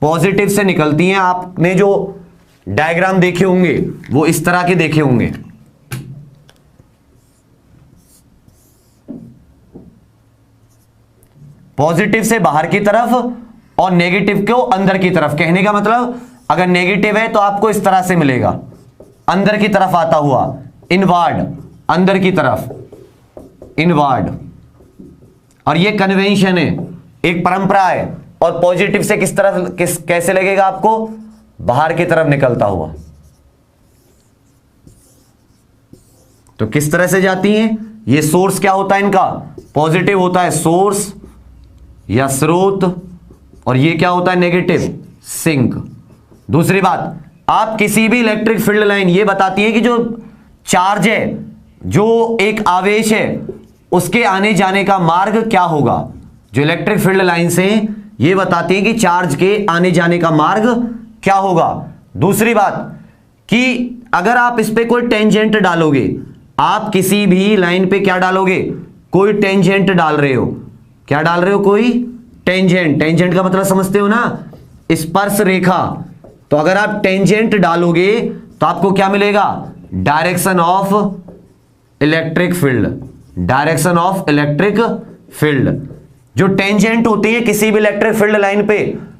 पॉजिटिव से निकलती हैं। आपने जो डायग्राम देखे होंगे वो इस तरह के देखे होंगे। पॉजिटिव से बाहर की तरफ और नेगेटिव को अंदर की तरफ। कहने का मतलब, अगर नेगेटिव है तो आपको इस तरह से मिलेगा, अंदर की तरफ आता हुआ, इनवर्ड, अंदर की तरफ इनवर्ड। और ये कन्वेंशन है, एक परंपरा है। और पॉजिटिव से किस तरफ कैसे लगेगा आपको, बाहर की तरफ निकलता हुआ। तो किस तरह से जाती हैं ये, सोर्स क्या होता है इनका, पॉजिटिव होता है सोर्स या स्रोत, और ये क्या होता है नेगेटिव, सिंक। दूसरी बात, आप किसी भी इलेक्ट्रिक फील्ड लाइन ये बताती है कि जो चार्ज है, जो एक आवेश है, उसके आने जाने का मार्ग क्या होगा। जो इलेक्ट्रिक फील्ड लाइन से ये बताती है कि चार्ज के आने जाने का मार्ग क्या होगा। दूसरी बात कि अगर आप इस पे कोई टेंजेंट डालोगे, आप किसी भी लाइन पे क्या डालोगे, कोई टेंजेंट डाल रहे हो, क्या डाल रहे हो, कोई टेंजेंट। टेंजेंट का मतलब समझते हो ना, स्पर्श रेखा। तो अगर आप टेंजेंट डालोगे तो आपको क्या मिलेगा, direction of electric field, direction of electric field. जो टेंजेंट होते हैं किसी भी इलेक्ट्रिक फील्ड लाइन पे,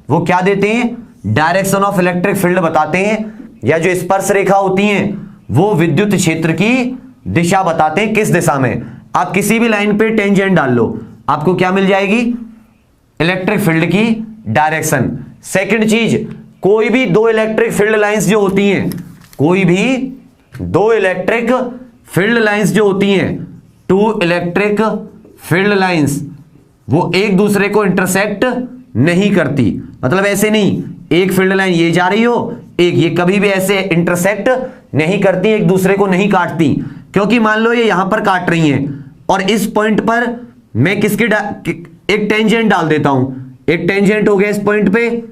वो क्या देते हैं, डायरेक्शन ऑफ इलेक्ट्रिक फील्ड बताते हैं। या जो स्पर्श रेखा होती हैं वो विद्युत क्षेत्र की दिशा बताते हैं, किस दिशा में। आप किसी भी लाइन पे टेंजेंट डाल लो, आपको क्या मिल जाएगी, इलेक्ट्रिक फील्ड की डायरेक्शन। सेकंड चीज, कोई भी दो इलेक्ट्रिक फील्ड लाइंस जो होती हैं, कोई भी दो इलेक्ट्रिक फील्ड लाइंस जो होती हैं, टू इलेक्ट्रिक फील्ड लाइंस, वो एक दूसरे को इंटरसेक्ट नहीं करती। मतलब ऐसे नहीं, एक फील्ड लाइन ये जा रही हो, एक ये, कभी भी ऐसे इंटरसेक्ट नहीं करती, एक दूसरे को नहीं काटती। क्योंकि मान लो ये यहां पर काट रही हैं और इस पॉइंट पर मैं एक टेंजेंट डाल देता हूं, एक टेंजेंट हो गया इस पॉइंट पे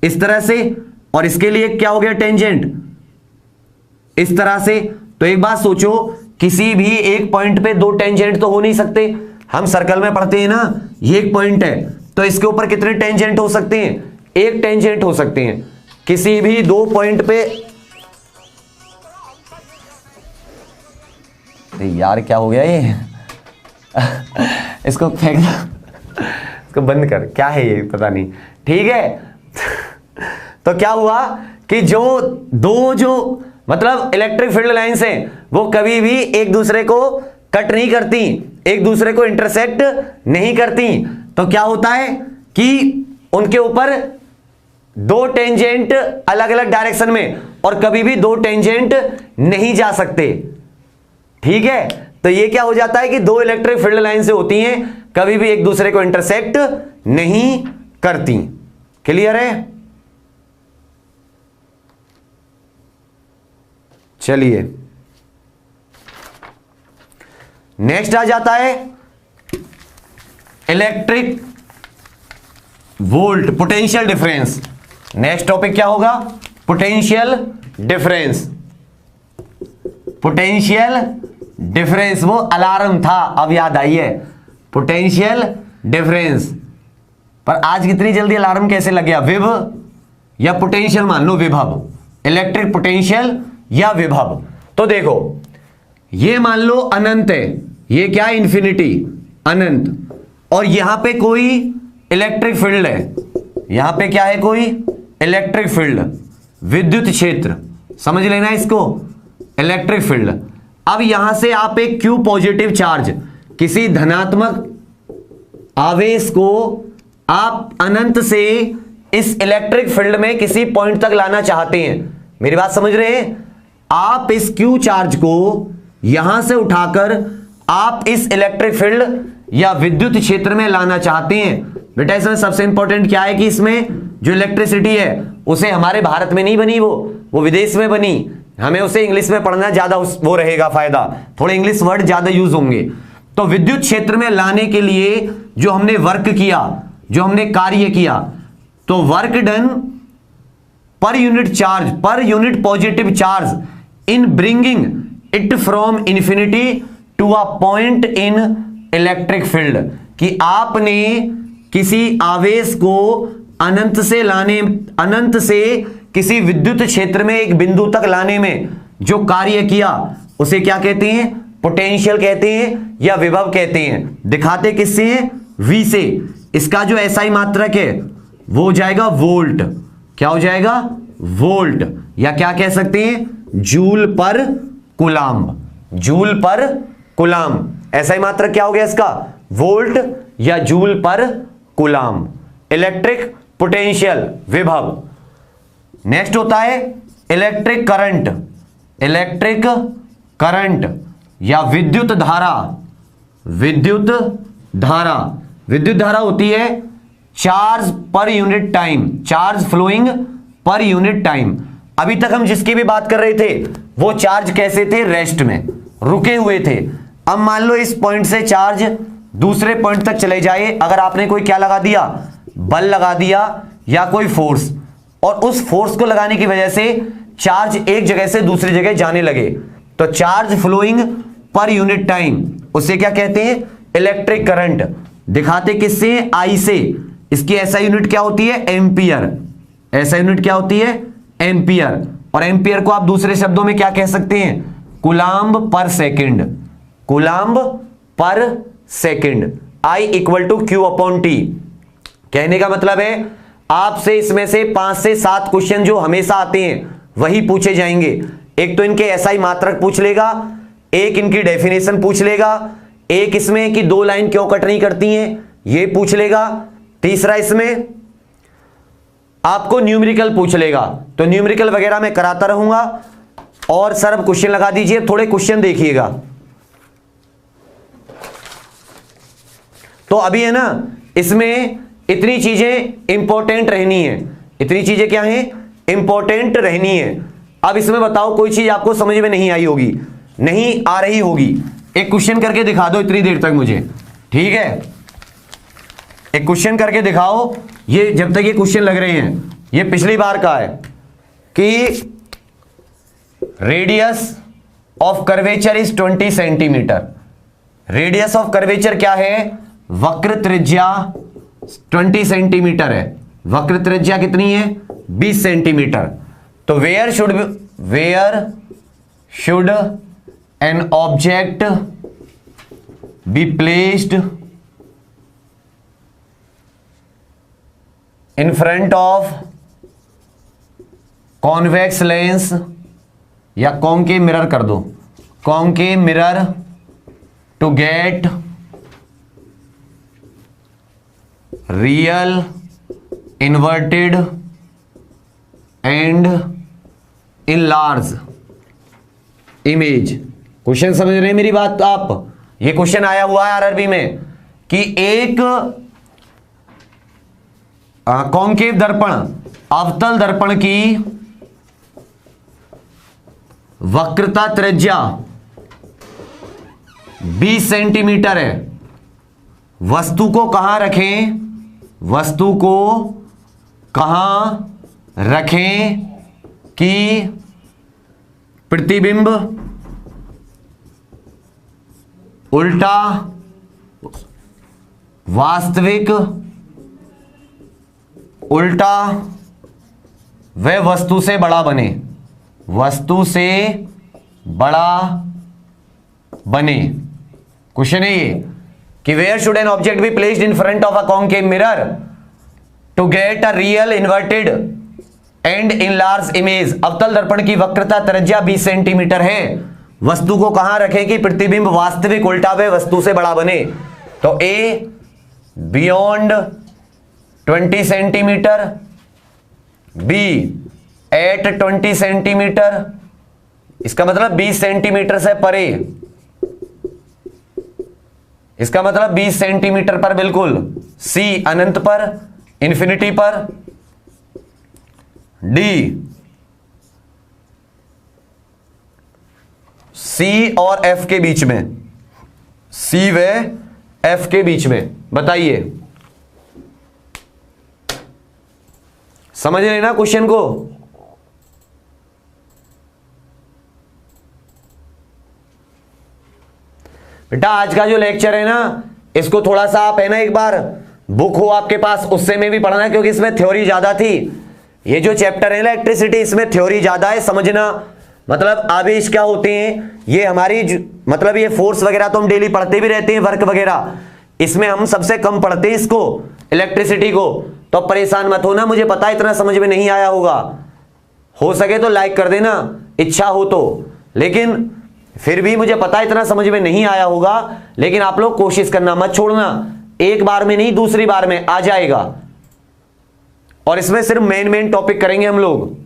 इस तरह से, और इसके लिए क्या हो गया टेंजेंट इस तरह से। तो एक बात सोचो, किसी भी एक पॉइंट पे दो टेंजेंट तो हो नहीं सकते। हम सर्कल में पढ़ते हैं ना, ये एक पॉइंट है तो इसके ऊपर कितने टेंजेंट हो सकते हैं, एक टेंजेंट हो सकते हैं। किसी भी दो पॉइंट पे, यार क्या हो गया ये इसको फेंक दो, इसको बंद कर, क्या है ये पता नहीं, ठीक है। तो क्या हुआ कि जो दो जो मतलब इलेक्ट्रिक फील्ड लाइंस हैं वो कभी भी एक दूसरे को कट नहीं करती, एक दूसरे को इंटरसेक्ट नहीं करती। तो क्या होता है कि उनके ऊपर दो टेंजेंट अलग अलग डायरेक्शन में, और कभी भी दो टेंजेंट नहीं जा सकते, ठीक है। तो ये क्या हो जाता है कि दो इलेक्ट्रिक फील्ड लाइन से होती हैं, कभी भी एक दूसरे को इंटरसेक्ट नहीं करती। क्लियर है, चलिए नेक्स्ट आ जाता है electric volt, potential difference. Next topic क्या होगा, पोटेंशियल डिफरेंस। पोटेंशियल डिफरेंस, वो अलार्म था अब याद आई है, पोटेंशियल डिफरेंस। पर आज कितनी जल्दी अलार्म कैसे लग गया, विभव या पोटेंशियल मान लो, विभव, इलेक्ट्रिक पोटेंशियल या विभव। तो देखो ये मान लो अनंत है, ये क्या है, इन्फिनिटी, अनंत, और यहां पे कोई इलेक्ट्रिक फील्ड है, यहां पे क्या है, कोई इलेक्ट्रिक फील्ड, विद्युत क्षेत्र, समझ लेना इसको, इलेक्ट्रिक फील्ड। अब यहां से आप एक Q पॉजिटिव चार्ज, किसी धनात्मक आवेश को आप अनंत से इस इलेक्ट्रिक फील्ड में किसी पॉइंट तक लाना चाहते हैं। मेरी बात समझ रहे हैं, आप इस Q चार्ज को यहां से उठाकर आप इस इलेक्ट्रिक फील्ड या विद्युत क्षेत्र में लाना चाहते हैं। बेटा इसमें सबसे इंपॉर्टेंट क्या है कि इसमें जो इलेक्ट्रिसिटी है उसे हमारे भारत में नहीं बनी, वो विदेश में बनी। हमें उसे इंग्लिश में पढ़ना ज्यादा वो रहेगा फायदा, थोड़े इंग्लिश वर्ड ज्यादा यूज होंगे। तो विद्युत क्षेत्र में लाने के लिए जो हमने वर्क किया, जो हमने कार्य किया, तो work done per unit charge, per unit positive charge in bringing it from infinity to a point in electric field, कि आपने किसी आवेश को अनंत से लाने, अनंत से किसी विद्युत क्षेत्र में एक बिंदु तक लाने में जो कार्य किया उसे क्या कहते हैं, पोटेंशियल कहते हैं या विभव कहते हैं। दिखाते किससे हैं, V से। इसका जो SI मात्रक है वो हो जाएगा वोल्ट, क्या हो जाएगा, वोल्ट, या क्या कह सकते हैं, जूल पर कूलाम्ब, जूल पर कूलाम्ब। ऐसा ही मात्रक क्या हो गया इसका, वोल्ट या जूल पर कूलाम्ब। इलेक्ट्रिक पोटेंशियल, विभव। नेक्स्ट होता है इलेक्ट्रिक करंट, इलेक्ट्रिक करंट या विद्युत धारा, विद्युत धारा। विद्युत धारा होती है charge per unit time, charge flowing per unit time. अभी तक हम जिसकी भी बात कर रहे थे वो चार्ज कैसे थे, रेस्ट में रुके हुए थे। अब मान लो इस पॉइंट से चार्ज दूसरे पॉइंट तक चले जाए, अगर आपने कोई क्या लगा दिया, बल लगा दिया या कोई फोर्स, और उस फोर्स को लगाने की वजह से चार्ज एक जगह से दूसरी जगह जाने लगे, तो charge flowing per unit time, उसे क्या कहते हैं, इलेक्ट्रिक करंट। दिखाते किससे, आई से। इसकी ऐसा यूनिट क्या होती है, एम्पियर। ऐसा यूनिट क्या होती है, एम्पियर। और एम्पियर को आप दूसरे शब्दों में क्या कह सकते हैं, coulomb per second, coulomb per second. I equal to Q upon T. कहने का मतलब है आपसे इसमें से 5 से 7 क्वेश्चन जो हमेशा आते हैं वही पूछे जाएंगे। एक तो इनके SI मात्रक पूछ लेगा, एक इनकी डेफिनेशन पूछ लेगा, एक इसमें कि 2 लाइन क्यों कट नहीं करती हैं ये पूछ लेगा, तीसरा इसमें आपको न्यूमेरिकल पूछ लेगा। तो न्यूमेरिकल वगैरह मैं कराता रहूंगा। और सर अब क्वेश्चन लगा दीजिए, थोड़े क्वेश्चन देखिएगा। तो अभी है ना, इसमें इतनी चीजें इंपॉर्टेंट रहनी है, इतनी चीजें क्या हैं, इंपॉर्टेंट रहनी है। अब इसमें बताओ कोई चीज आपको समझ में नहीं आई होगी, नहीं आ रही होगी, एक क्वेश्चन करके दिखा दो इतनी देर तक मुझे, ठीक है। एक क्वेश्चन करके दिखाओ, ये जब तक ये क्वेश्चन लग रहे हैं, ये पिछली बार का है कि radius of curvature is 20 centimetre. Radius of curvature क्या है, वक्र त्रिज्या 20 सेंटीमीटर है, वक्र त्रिज्या कितनी है, 20 सेंटीमीटर। तो where should an object be placed in front of convex lens, या कॉन्केव मिरर कर दो, concave mirror, to get real inverted and enlarged image. Question समझ रहे हैं मेरी बात आप, ये क्वेश्चन आया हुआ है आरआरबी में कि एक कॉन्केव दर्पण, अवतल दर्पण की वक्रता त्रिज्या 20 सेंटीमीटर है। वस्तु को कहां रखें, वस्तु को कहां रखें कि प्रतिबिंब उल्टा वास्तविक उल्टा वह वस्तु से बड़ा बने, वस्तु से बड़ा बने। क्वेश्चन है ये कि where should an object be placed in front of a concave mirror to get a real inverted and enlarged image. अवतल दर्पण की वक्रता त्रिज्या 20 सेंटीमीटर है, वस्तु को कहां रखें कि प्रतिबिंब वास्तविक उल्टा वे वस्तु से बड़ा बने। तो A beyond 20 centimetre, B at 20 centimetre, इसका मतलब 20 सेंटीमीटर से परे, इसका मतलब 20 सेंटीमीटर पर बिल्कुल, सी अनंत पर, इंफिनिटी पर, डी सी और एफ के बीच में, सी व एफ के बीच में। बताइए, समझ रहे ना क्वेश्चन को? बेटा आज का जो लेक्चर है ना, इसको थोड़ा सा आप है ना एक बार बुक हो आपके पास उससे में भी पढ़ना, क्योंकि इसमें थ्योरी ज्यादा थी। ये जो चैप्टर है इलेक्ट्रिसिटी, इसमें थ्योरी ज्यादा है, समझना। मतलब आवेश क्या होते हैं, ये हमारी मतलब ये फोर्स वगैरह तो हम डेली पढ़ते भी रहते हैं, वर्क वगैरह, इसमें हम सबसे कम पढ़ते हैं इसको, इलेक्ट्रिसिटी को। तो परेशान मत होना, मुझे पता है इतना समझ में नहीं आया होगा, हो सके तो लाइक कर देना, इच्छा हो तो। लेकिन फिर भी मुझे पता इतना समझ में नहीं आया होगा, लेकिन आप लोग कोशिश करना मत छोड़ना। एक बार में नहीं, दूसरी बार में आ जाएगा। और इसमें सिर्फ मेन टॉपिक करेंगे हम लोग,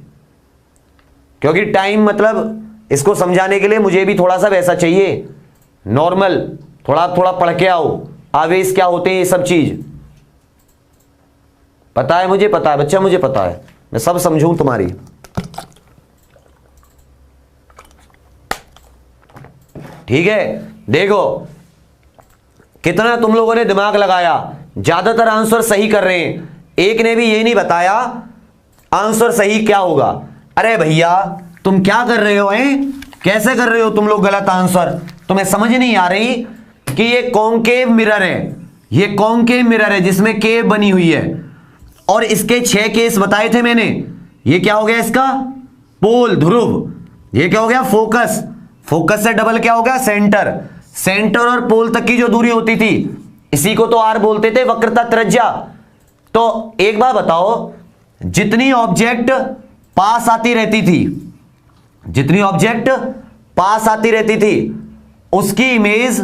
क्योंकि टाइम मतलब इसको समझाने के लिए मुझे भी थोड़ा सा वैसा चाहिए, नॉर्मल, थोड़ा पढ़ के आओ, आवेश क्या होते हैं ये सब चीज पता है, मुझे पता है बच्चा, मुझे पता है, मैं सब समझूं तुम्हारी। ठीक है, देखो कितना तुम लोगों ने दिमाग लगाया, ज्यादातर आंसर सही कर रहे हैं। एक ने भी ये नहीं बताया आंसर सही क्या होगा। अरे भैया तुम क्या कर रहे हो, हैं कैसे कर रहे हो तुम लोग गलत आंसर? तुम्हें समझ नहीं आ रही कि ये कॉन्केव मिरर है, ये कॉन्केव मिरर है जिसमें केव बनी हुई है, और इसके 6 केस बताए थे मैंने। ये क्या हो गया इसका? पोल, ध्रुव। ये क्या हो गया? फोकस। फोकस से डबल क्या हो गया? सेंटर। सेंटर और पोल तक की जो दूरी होती थी, इसी को तो आर बोलते थे, वक्रता त्रिज्या। तो एक बात बताओ, जितनी ऑब्जेक्ट पास आती रहती थी, जितनी ऑब्जेक्ट पास आती रहती थी, उसकी इमेज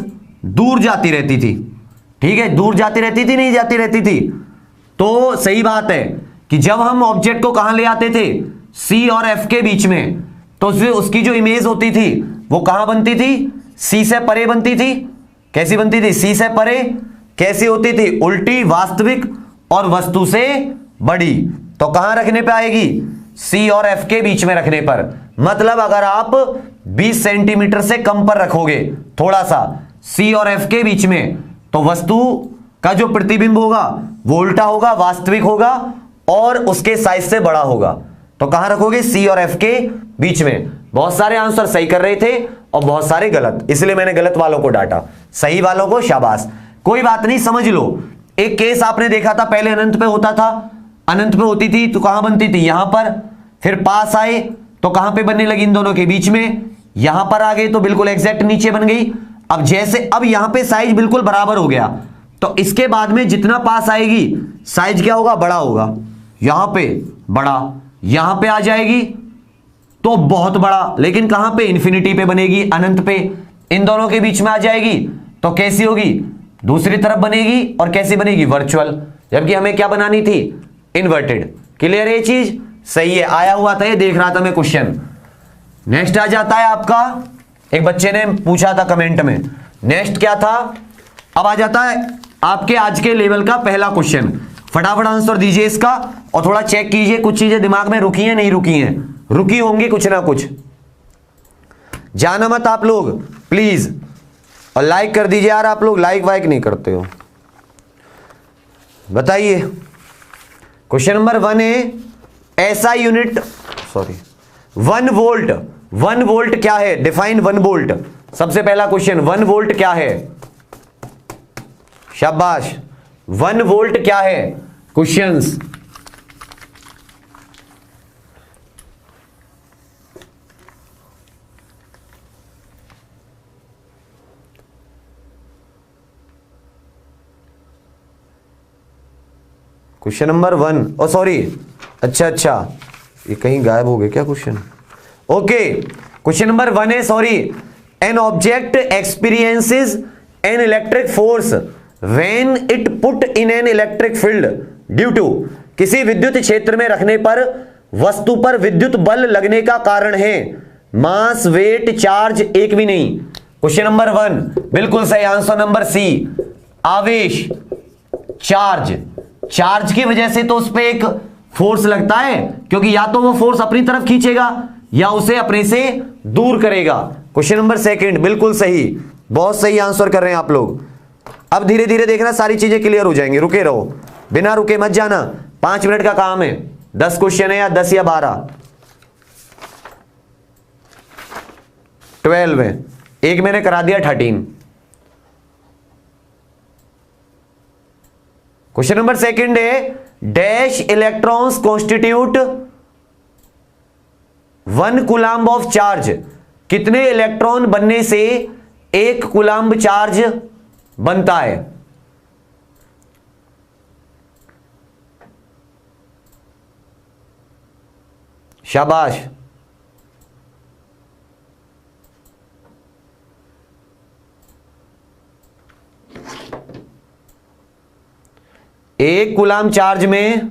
दूर जाती रहती थी। ठीक है, दूर जाती रहती थी, नहीं जाती रहती थी? तो सही बात है कि जब हम ऑब्जेक्ट को कहां ले आते थे, सी और एफ के बीच में, तो उसकी जो इमेज होती थी वो कहां बनती थी? सी से परे बनती थी। कैसी बनती थी? सी से परे। कैसी होती थी? उल्टी, वास्तविक और वस्तु से बड़ी। तो कहां रखने पे आएगी? सी और एफ के बीच में रखने पर। मतलब अगर आप 20 सेंटीमीटर से कम पर रखोगे थोड़ा सा सी और एफ के बीच में, तो वस्तु का जो प्रतिबिंब होगा वो उल्टा होगा, वास्तविक होगा और उसके साइज से बड़ा होगा। तो कहां रखोगे? सी और एफ के बीच में। बहुत सारे आंसर सही कर रहे थे और बहुत सारे गलत, इसलिए मैंने गलत वालों को डांटा, सही वालों को शाबाश। कोई बात नहीं, समझ लो। एक केस आपने देखा था, पहले अनंत पे होता था, अनंत पे होती थी तो कहां बनती थी? यहां पर। फिर पास आए तो कहां पे बनने लगी? इन दोनों के बीच में। यहां पर आ गए तो बिल्कुल एग्जैक्ट नीचे बन गई। अब जैसे अब यहां पे साइज बिल्कुल बराबर हो गया, तो इसके बाद में जितना पास आएगी साइज क्या होगा? बड़ा होगा। यहां पे बड़ा, यहां पे आ जाएगी तो बहुत बड़ा, लेकिन कहां पे? इन्फिनिटी पे बनेगी, अनंत पे। इन दोनों के बीच में आ जाएगी तो कैसी होगी? दूसरी तरफ बनेगी, और कैसी बनेगी? वर्चुअल। जबकि हमें क्या बनानी थी? इन्वर्टेड। क्लियर है ये चीज? सही है, आया हुआ था, ये देख रहा था मैं क्वेश्चन। नेक्स्ट आ जाता है आपका, एक बच्चे ने पूछा था कमेंट में, नेक्स्ट क्या था? अब आ जाता है आपके आज के लेवल का पहला क्वेश्चन। फटाफट आंसर दीजिए इसका, और थोड़ा चेक कीजिए कुछ चीजें दिमाग में रुकी हैं नहीं रुकी हैं। रुकी होंगी कुछ ना कुछ, जाना मत आप लोग प्लीज। और लाइक कर दीजिए यार, आप लोग लाइक वाइक नहीं करते हो। बताइए, क्वेश्चन नंबर 1 है, ऐसा यूनिट, सॉरी 1 वोल्ट। 1 वोल्ट क्या है? Define 1 volt. सबसे पहला क्वेश्चन, 1 वोल्ट क्या है? शाबाश। 1 वोल्ट क्या है? क्वेश्चंस। क्वेश्चन नंबर 1, ओ सॉरी, अच्छा, ये कहीं गायब हो गए क्या क्वेश्चन? ओके, क्वेश्चन नंबर 1 है, sorry, an object experiences an electric force when it put in an electric field due to. किसी विद्युत क्षेत्र में रखने पर वस्तु पर विद्युत बल लगने का कारण है मास, वेट, चार्ज, एक भी नहीं। क्वेश्चन नंबर 1 बिल्कुल सही आंसर, नंबर सी, आवेश, चार्ज। चार्ज की वजह से तो उस पर एक फोर्स लगता है, क्योंकि या तो वो फोर्स अपनी तरफ खींचेगा या उसे अपने से दूर करेगा। क्वेश्चन नंबर 2 बिल्कुल सही, बहुत सही आंसर कर रहे हैं आप लोग। अब धीरे धीरे देखना सारी चीजें क्लियर हो जाएंगी, रुके रहो, बिना रुके मत जाना। 5 मिनट का काम है, 10 क्वेश्चन है, या 10 या 12, 12 है, एक मैंने करा दिया 13। क्वेश्चन नंबर 2 है, dash electrons constitute 1 coulomb of charge. कितने इलेक्ट्रॉन बनने से 1 कूलम्ब चार्ज बनता है? शाबाश। एक कूलाम चार्ज में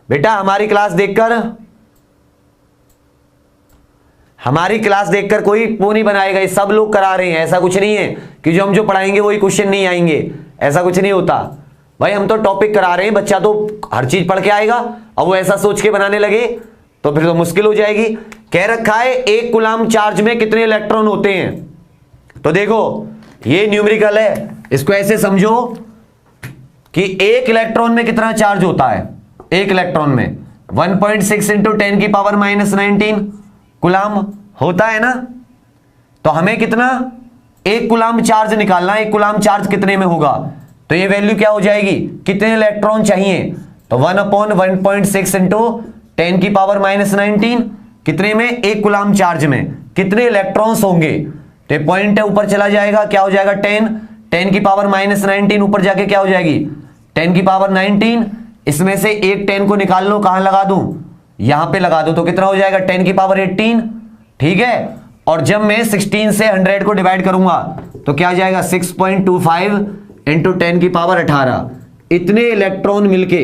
बेटा हमारी क्लास देखकर कोई वो नहीं बनाएगा, ये सब लोग करा रहे हैं। ऐसा कुछ नहीं है कि जो हम जो पढ़ाएंगे वही क्वेश्चन नहीं आएंगे, ऐसा कुछ नहीं होता भाई। हम तो टॉपिक करा रहे हैं, बच्चा तो हर चीज पढ़ के आएगा। अब वो ऐसा सोच के बनाने लगे तो फिर तो मुश्किल हो जाएगी। कह रखा है एक कूलाम चार्ज में कितने इलेक्ट्रॉन होते हैं। तो देखो ये न्यूमेरिकल है, इसको ऐसे समझो कि एक इलेक्ट्रॉन में कितना चार्ज होता है। एक इलेक्ट्रॉन में 1.6 इंटू 10 की पावर -19 कूलाम होता है ना। तो हमें कितना, एक कूलाम चार्ज निकालना है। एक कूलाम चार्ज कितने में होगा, तो ये वैल्यू क्या हो जाएगी, कितने इलेक्ट्रॉन चाहिए। तो 1/1.6 इंटू 10 की पावर -19 कितने में, एक कूलाम चार्ज में कितने इलेक्ट्रॉन्स होंगे। तो ये पॉइंट है, ऊपर चला जाएगा, क्या हो जाएगा 10 की पावर -19 ऊपर जाके क्या हो जाएगी 10 की पावर 19। इसमें से एक 10 को निकाल लो, कहां लगा दूं, यहां पे लगा दो, तो कितना हो जाएगा 10 की पावर 18। ठीक है, और जब मैं 16 से 100 को डिवाइड करूंगा तो क्या आ जाएगा 6.25 इंटू 10 की पावर 18। इतने इलेक्ट्रॉन मिलके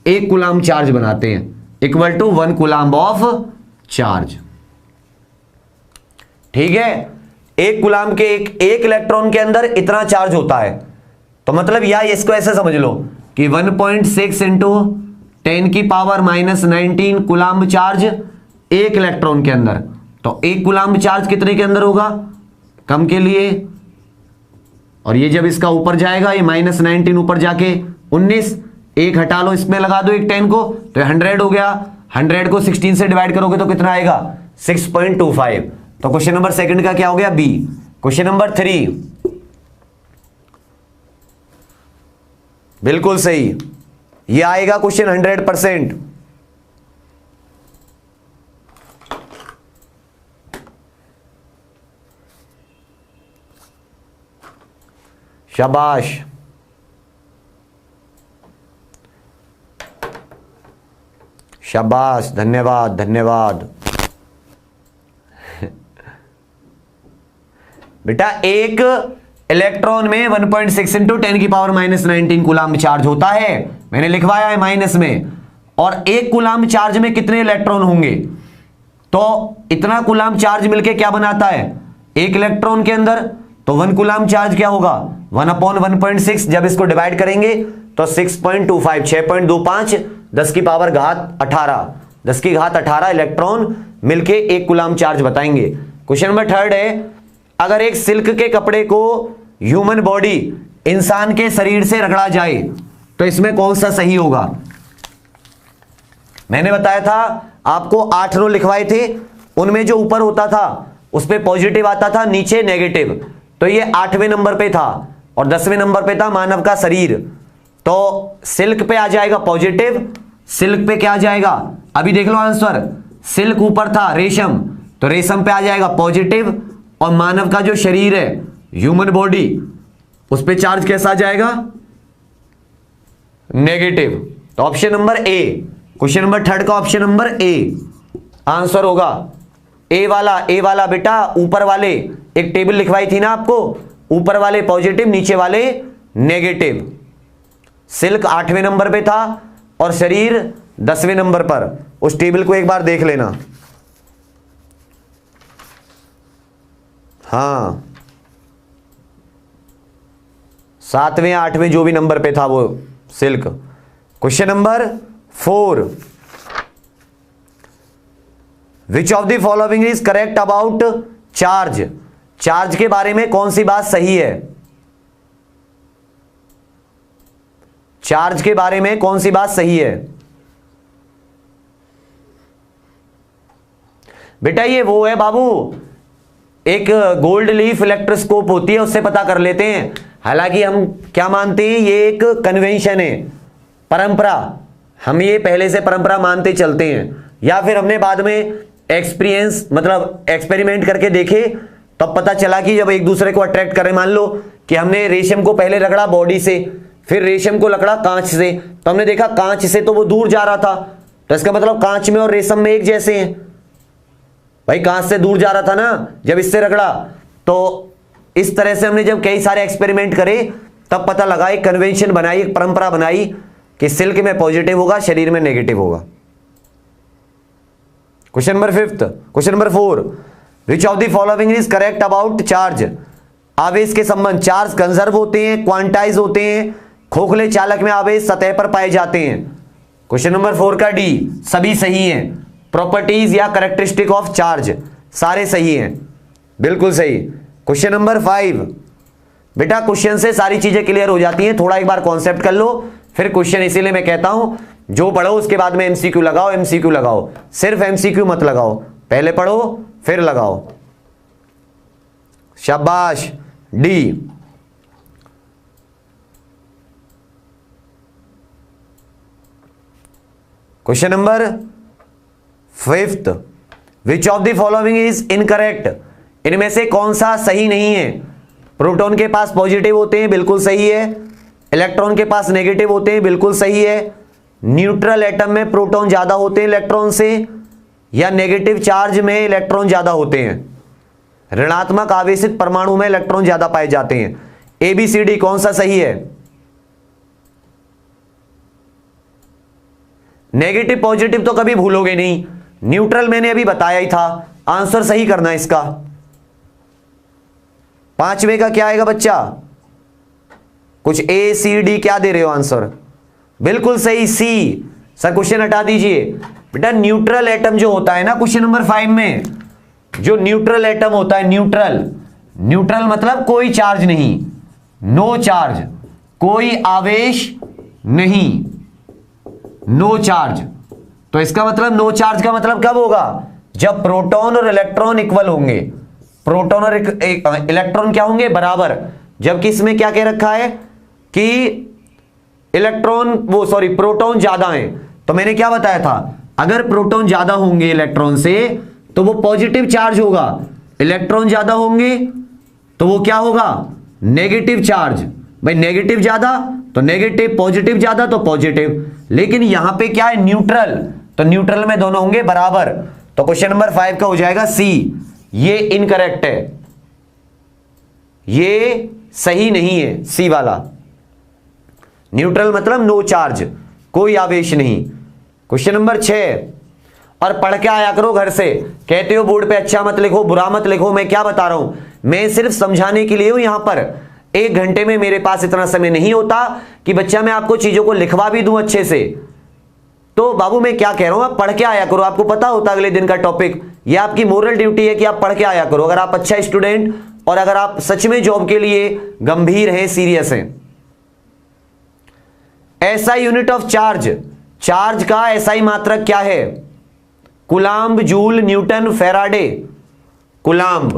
एक कूलाम चार्ज बनाते हैं, equal to 1 coulomb of charge. ठीक है, एक कूलाम के एक इलेक्ट्रॉन के अंदर इतना चार्ज होता है। तो मतलब या इसको ऐसे समझ लो कि 1.6 इंटू 10 की पावर -19 कूलाम चार्ज एक इलेक्ट्रॉन के अंदर। तो एक कूलाम चार्ज कितने के अंदर होगा, कम के लिए, और ये जब इसका ऊपर जाएगा, ये -19 ऊपर जाके 19, एक हटा लो, इसमें लगा दो एक 10 को, तो 100 हो गया। 100 को 16 से डिवाइड करोगे तो कितना आएगा 6.25। तो क्वेश्चन नंबर सेकंड का क्या हो गया, बी। क्वेश्चन नंबर 3 बिल्कुल सही, ये आएगा क्वेश्चन 100%। शाबाश, शाबाश, धन्यवाद धन्यवाद। बेटा एक इलेक्ट्रॉन में 1.6 इंटू 10 की पावर -19 कूलाम चार्ज होता है, मैंने लिखवाया है माइनस में। और एक कूलाम चार्ज में कितने इलेक्ट्रॉन होंगे, तो इतना कूलाम चार्ज मिलके क्या बनाता है एक इलेक्ट्रॉन के अंदर। तो 1 कूलाम चार्ज क्या होगा 1/1.6, जब इसको डिवाइड करेंगे तो 6.25 6.25 10 की पावर घात 18 10 की घात 18 इलेक्ट्रॉन मिलके एक कूलाम चार्ज बताएंगे। क्वेश्चन नंबर 3 है, अगर एक सिल्क के कपड़े को ह्यूमन बॉडी इंसान के शरीर से रगड़ा जाए तो इसमें कौन सा सही होगा। मैंने बताया था आपको 8 रो लिखवाए थे, उनमें जो ऊपर होता था उस पे पॉजिटिव आता था, नीचे नेगेटिव। तो ये 8वें नंबर पे था और 10वें नंबर पे था मानव का शरीर। तो सिल्क पे आ जाएगा पॉजिटिव, सिल्क पे क्या आ जाएगा, अभी देख लो आंसर, सिल्क ऊपर था रेशम, तो रेशम पे आ जाएगा पॉजिटिव। और मानव का जो शरीर है ह्यूमन बॉडी, उस पे चार्ज कैसा आ जाएगा नेगेटिव। तो option number A, question number 3 का ऑप्शन नंबर ए आंसर होगा। ए वाला बेटा, ऊपर वाले एक टेबल लिखवाई थी ना आपको, ऊपर वाले पॉजिटिव नीचे वाले नेगेटिव। सिल्क 8वें नंबर पे था और शरीर 10वें नंबर पर। उस टेबल को एक बार देख लेना। हाँ, 7वें 8वें जो भी नंबर पे था वो silk. Question number 4, which of the following is correct about charge. Charge के बारे में कौन सी बात सही है, चार्ज के बारे में कौन सी बात सही है। बेटा ये वो है बाबू, एक गोल्ड लीफ इलेक्ट्रोस्कोप होती है, उससे पता कर लेते हैं। हालांकि हम क्या मानते हैं, ये एक कन्वेंशन है, परंपरा, हम ये पहले से परंपरा मानते चलते हैं, या फिर हमने बाद में एक्सपीरियंस मतलब एक्सपेरिमेंट करके देखे तब पता चला कि जब एक दूसरे को अट्रैक्ट करें, मान लो कि हमने रेशम को पहले रगड़ा बॉडी से, फिर रेशम को लकड़ा कांच से, तो हमने देखा कांच से तो वो दूर जा रहा था, तो इसका मतलब कांच में और रेशम में एक जैसे हैं। भाई कांच से दूर जा रहा था ना जब इससे रगड़ा। तो इस तरह से हमने जब कई सारे एक्सपेरिमेंट करे तब पता लगा, एक कन्वेंशन बनाई, एक परंपरा बनाई कि सिल्क में पॉजिटिव होगा, शरीर में नेगेटिव होगा। Question number 5। Question number 4, which of the following is correct about charge? आवेश के संबंध, चार्ज कंजर्व होते हैं, क्वांटाइज होते हैं, खोखले चालक में आवेश सतह पर पाए जाते हैं। क्वेश्चन नंबर 4 का डी सभी सही हैं। प्रॉपर्टीज या कैरेक्टरिस्टिक ऑफ चार्ज सारे सही हैं, बिल्कुल सही। क्वेश्चन नंबर 5, बेटा क्वेश्चन से सारी चीजें क्लियर हो जाती हैं, थोड़ा एक बार कॉन्सेप्ट कर लो फिर क्वेश्चन। इसीलिए मैं कहता हूं जो पढ़ो उसके बाद में एमसीक्यू लगाओ, एमसीक्यू लगाओ, सिर्फ एमसीक्यू मत लगाओ, पहले पढ़ो फिर लगाओ। शाबाश। D, question number 5, which of the following is incorrect? इनमें से कौन सा सही नहीं है? प्रोटॉन के पास पॉजिटिव होते हैं, बिल्कुल सही है। इलेक्ट्रॉन के पास नेगेटिव होते हैं, बिल्कुल सही है। न्यूट्रल एटम में प्रोटॉन ज्यादा होते हैं इलेक्ट्रॉन से, या नेगेटिव चार्ज में इलेक्ट्रॉन ज्यादा होते हैं। ऋणात्मक आवेशित परमाणु में इलेक्ट्रॉन ज्यादा पाए जाते हैं। एबीसीडी कौन सा सही है? नेगेटिव पॉजिटिव तो कभी भूलोगे नहीं, न्यूट्रल मैंने अभी बताया ही था। आंसर सही करना है इसका। 5वें का क्या आएगा बच्चा? कुछ ए सी डी क्या दे रहे हो आंसर? बिल्कुल सही सी। सर क्वेश्चन हटा दीजिए बेटा। न्यूट्रल एटम जो होता है ना क्वेश्चन नंबर 5 में, जो न्यूट्रल एटम होता है, न्यूट्रल मतलब कोई चार्ज नहीं, नो चार्ज, कोई आवेश नहीं, नो चार्ज। तो इसका मतलब नो चार्ज का मतलब कब होगा? जब प्रोटॉन और इलेक्ट्रॉन इक्वल होंगे। प्रोटॉन और इलेक्ट्रॉन क्या होंगे? बराबर। जबकि इसमें क्या कह रखा है कि प्रोटॉन ज्यादा है। तो मैंने क्या बताया था, अगर प्रोटॉन ज्यादा होंगे इलेक्ट्रॉन से तो वो पॉजिटिव चार्ज होगा, इलेक्ट्रॉन ज्यादा होंगे तो वो क्या होगा? Negative charge. भाई नेगेटिव ज्यादा तो नेगेटिव, पॉजिटिव ज्यादा तो पॉजिटिव। लेकिन यहां पे क्या है? न्यूट्रल, तो न्यूट्रल में दोनों होंगे बराबर। तो क्वेश्चन नंबर 5 का हो जाएगा सी। ये इनकरेक्ट है, ये सही नहीं है सी वाला। न्यूट्रल मतलब नो चार्ज, कोई आवेश नहीं। क्वेश्चन नंबर 6, और पढ़ के आया करो घर से। कहते हो बोर्ड पे अच्छा मत लिखो, बुरा मत लिखो, मैं क्या बता रहा हूं, मैं सिर्फ समझाने के लिए हूं यहां पर। 1 घंटे में मेरे पास इतना समय नहीं होता कि बच्चा मैं आपको चीजों को लिखवा भी दूं अच्छे से। तो बाबू मैं क्या कह रहा हूं, आप पढ़ के आया करो, आपको पता होता अगले दिन का टॉपिक। ये आपकी मोरल ड्यूटी है कि आप पढ़ के आया करो, अगर आप अच्छा स्टूडेंट और अगर आप सच में जॉब के लिए गंभीर हैं, सीरियस हैं। SI unit of charge, charge का एसआई मात्रक क्या है? Coulomb, joule, Newton, Faraday. Coulomb.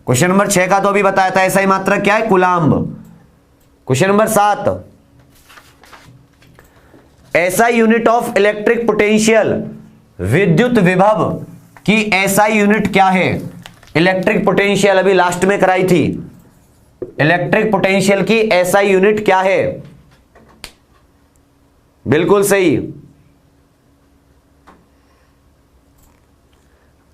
Question number 6 का तो अभी बताया था, एसआई मात्रक क्या है? Coulomb. Question number 7, SI unit of electric potential, विद्युत विभव की एसआई यूनिट क्या है? इलेक्ट्रिक पोटेंशियल अभी लास्ट में कराई थी। इलेक्ट्रिक पोटेंशियल की एसआई यूनिट क्या है? बिल्कुल सही।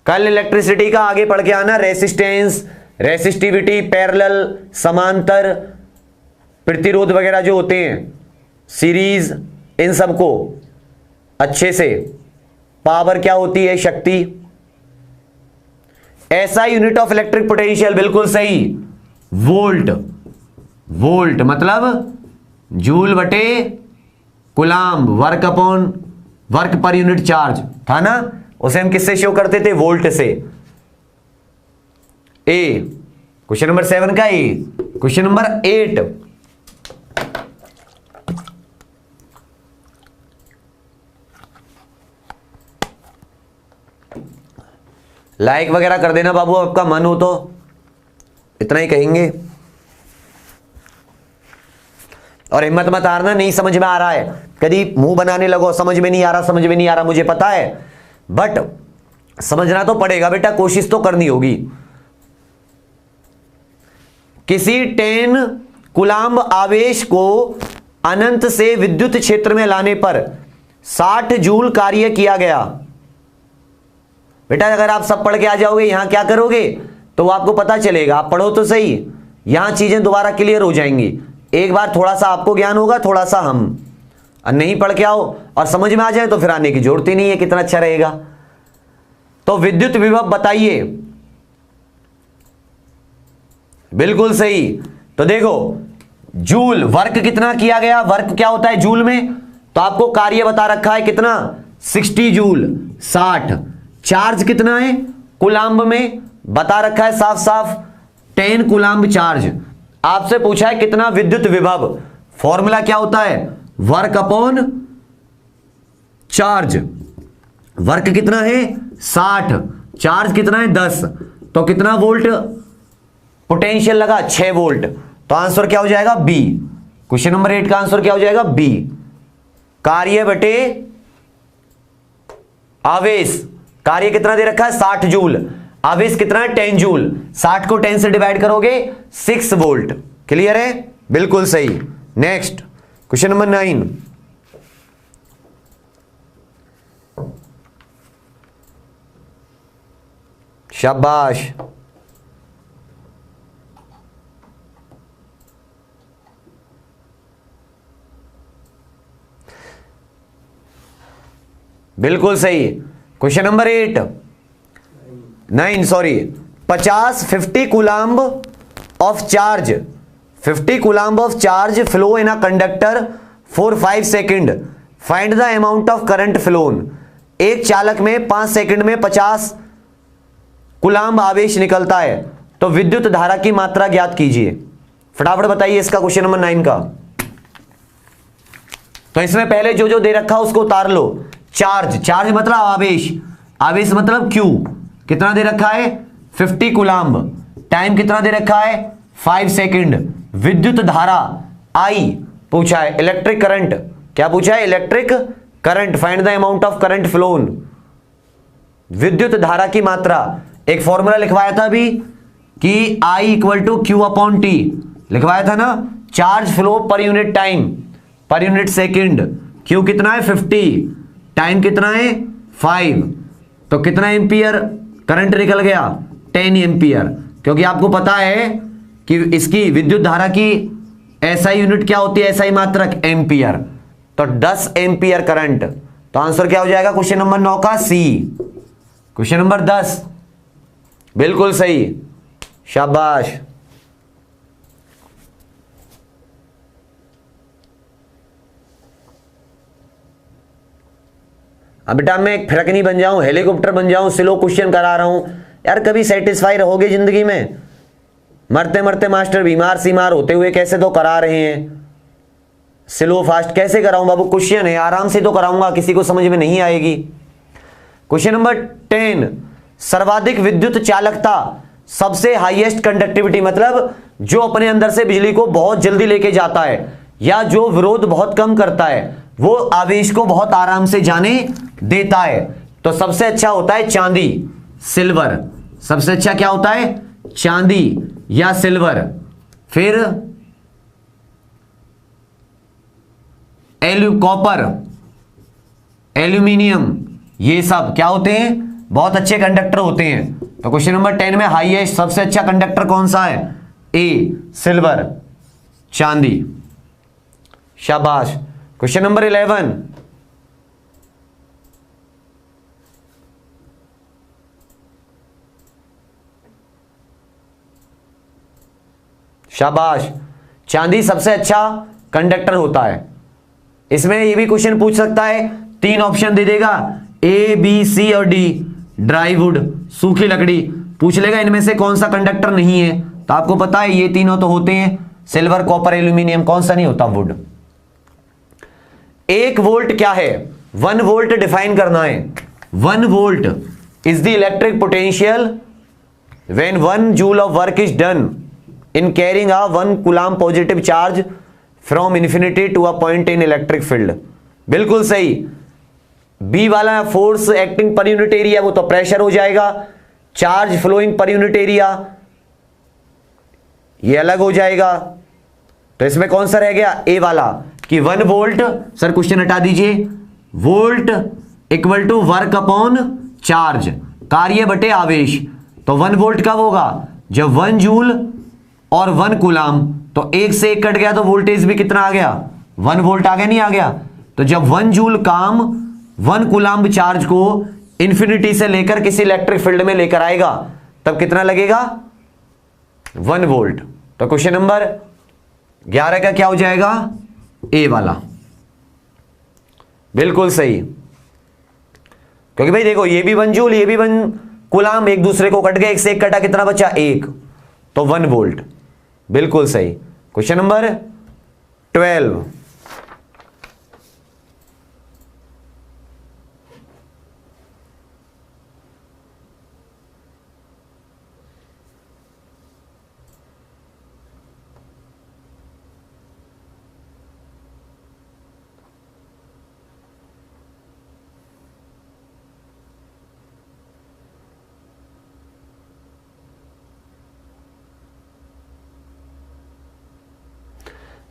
कल इलेक्ट्रिसिटी का आगे पढ़ के आना, रेसिस्टेंस, रेसिस्टिविटी, पैरेलल, समांतर, प्रतिरोध वगैरह जो होते हैं, सीरीज, इन सबको अच्छे से। पावर क्या होती है? शक्ति। ऐसा यूनिट ऑफ इलेक्ट्रिक पोटेंशियल बिल्कुल सही, वोल्ट। वोल्ट मतलब जूल बटे कूलाम्ब, वर्क अपॉन वर्क पर यूनिट चार्ज था ना, उसे हम किससे शो करते थे? वोल्ट से। ए। क्वेश्चन नंबर 7 का ए। क्वेश्चन नंबर 8, लाइक वगैरह कर देना बाबू, आपका मन हो तो, इतना ही कहेंगे। और हिम्मत मत हारना, नहीं समझ में आ रहा है कभी मुंह बनाने लगो, समझ में नहीं आ रहा, समझ में नहीं आ रहा, मुझे पता है, बट समझना तो पड़ेगा बेटा, कोशिश तो करनी होगी। किसी 10 कूलाम्ब आवेश को अनंत से विद्युत क्षेत्र में लाने पर 60 जूल कार्य किया गया। बेटा अगर आप सब पढ़ के आ जाओगे यहां क्या करोगे तो आपको पता चलेगा। आप पढ़ो तो सही, यहां चीजें दोबारा क्लियर हो जाएंगी। एक बार थोड़ा सा आपको ज्ञान होगा, थोड़ा सा हम, और नहीं पढ़ के आओ और समझ में आ जाए तो फिर आने की जरूरत ही नहीं है। कितना अच्छा रहेगा। तो विद्युत विभव बताइए। बिल्कुल सही। तो देखो जूल, वर्क कितना किया गया, वर्क क्या होता है जूल में, तो आपको कार्य बता रखा है कितना, 60 जूल 60। चार्ज कितना है कूलाम्ब में, बता रखा है साफ साफ 10 कूलाम्ब चार्ज। आपसे पूछा है कितना विद्युत विभव, फॉर्मूला क्या होता है, वर्क अपॉन चार्ज। वर्क कितना है 60, चार्ज कितना है 10, तो कितना वोल्ट पोटेंशियल लगा, 6 वोल्ट। तो आंसर क्या हो जाएगा बी। क्वेश्चन नंबर 8 का आंसर क्या हो जाएगा बी। कार्य बटे आवेश, कार्य कितना दे रखा है 60 जूल, आवेश कितना है 10 जूल। 60 को 10 से डिवाइड करोगे 6 वोल्ट। क्लियर है, बिल्कुल सही। Next question number 9। शाबाश, बिल्कुल सही। Question number 9 sorry, 50 coulomb of charge, 50 coulomb of charge flow in a conductor for 5 second, find the amount of current phloem. एक चालक में 5 सेकंड में 50 कूलाम्ब आवेश निकलता है, तो विद्युत धारा की मात्रा ज्ञात कीजिए। फटाफट बताइए इसका क्वेश्चन नंबर 9 का। तो इसमें पहले जो जो दे रखा उसको उतार लो। चार्ज, चार्ज मतलब आवेश, आवेश मतलब क्यू, कितना दे रखा है 50 कूलाम्ब, टाइम कितना दे रखा है 5 सेकंड। विद्युत धारा आई पूछा है, इलेक्ट्रिक करंट क्या पूछा है, electric current, find the amount of current phloem. विद्युत धारा की मात्रा, एक फॉर्मूला लिखवाया था अभी कि I equal to Q upon T, लिखवाया था ना। Charge flow per unit time, per unit second, Q कितना है 50, टाइम कितना है 5, तो कितना एम्पियर करंट निकल गया 10 एम्पियर। क्योंकि आपको पता है कि इसकी विद्युत धारा की एसआई यूनिट क्या होती है, एसआई मात्रक एम्पियर, तो 10 एम्पियर करंट। तो आंसर क्या हो जाएगा क्वेश्चन नंबर 9 का सी। क्वेश्चन नंबर 10 बिल्कुल सही, शाबाश। अब बेटा मैं एक फिरकनी बन जाऊं, हेलीकॉप्टर बन जाऊं, स्लो क्वेश्चन करा रहा हूं यार, कभी सेटिस्फाई रहोगे जिंदगी में? मरते मरते मास्टर बीमार सीमार होते हुए कैसे तो करा रहे हैं, स्लो फास्ट कैसे कराऊं बाबू? क्वेश्चन है, आराम से तो कराऊंगा, किसी को समझ में नहीं आएगी। क्वेश्चन नंबर 10, सर्वाधिक विद्युत चालकता, सबसे हाईएस्ट कंडक्टिविटी, मतलब जो अपने अंदर से बिजली को बहुत जल्दी लेके जाता है या जो विरोध बहुत कम करता है, वो आवेश को बहुत आराम से जाने देता है। तो सबसे अच्छा होता है चांदी, सिल्वर। सबसे अच्छा क्या होता है, चांदी या सिल्वर। फिर कॉपर, एल्यूमिनियम, ये सब क्या होते हैं, बहुत अच्छे कंडक्टर होते हैं। तो क्वेश्चन नंबर 10 में हाईएस्ट सबसे अच्छा कंडक्टर कौन सा है, ए सिल्वर, चांदी। शाबाश। क्वेश्चन नंबर 11, शाबाश। चांदी सबसे अच्छा कंडक्टर होता है। इसमें ये भी क्वेश्चन पूछ सकता है, 3 ऑप्शन दे देगा, ए बी सी और डी। ड्राई वुड, सूखी लकड़ी, पूछ लेगा इनमें से कौन सा कंडक्टर नहीं है, तो आपको पता है ये तीनों तो होते हैं, सिल्वर कॉपर एल्यूमिनियम, कौन सा नहीं होता, वुड। 1 वोल्ट क्या है, 1 वोल्ट डिफाइन करना है। 1 volt is the electric potential when 1 joule of work is done in carrying a 1 coulomb positive charge from infinity to a point in electric field. बिल्कुल सही। बी वाला force acting per unit area, वो तो pressure हो जाएगा। Charge flowing per unit area ये अलग हो जाएगा। तो इसमें कौन सा रह गया, ए वाला, कि 1 वोल्ट, सर क्वेश्चन हटा दीजिए, volt equal to work upon charge, कार्य बटे आवेश। तो 1 वोल्ट कब होगा? जब 1 जूल और 1 कूलाम, तो 1 से 1 कट गया तो वोल्टेज भी कितना आ गया? 1 वोल्ट आ गया, नहीं आ गया? तो जब 1 जूल काम 1 कूलाम चार्ज को इंफिनिटी से लेकर किसी इलेक्ट्रिक फील्ड में लेकर आएगा, तब कितना लगेगा? 1 वोल्ट। तो क्वेश्चन नंबर 11 का क्या हो जाएगा? ए वाला, बिल्कुल सही। क्योंकि भाई देखो, ये भी 1 जूल, ये भी 1 कूलाम, एक दूसरे को कट गए, 1 से 1 कटा, कितना बचा? 1, तो 1 वोल्ट, बिल्कुल सही। Question number 12,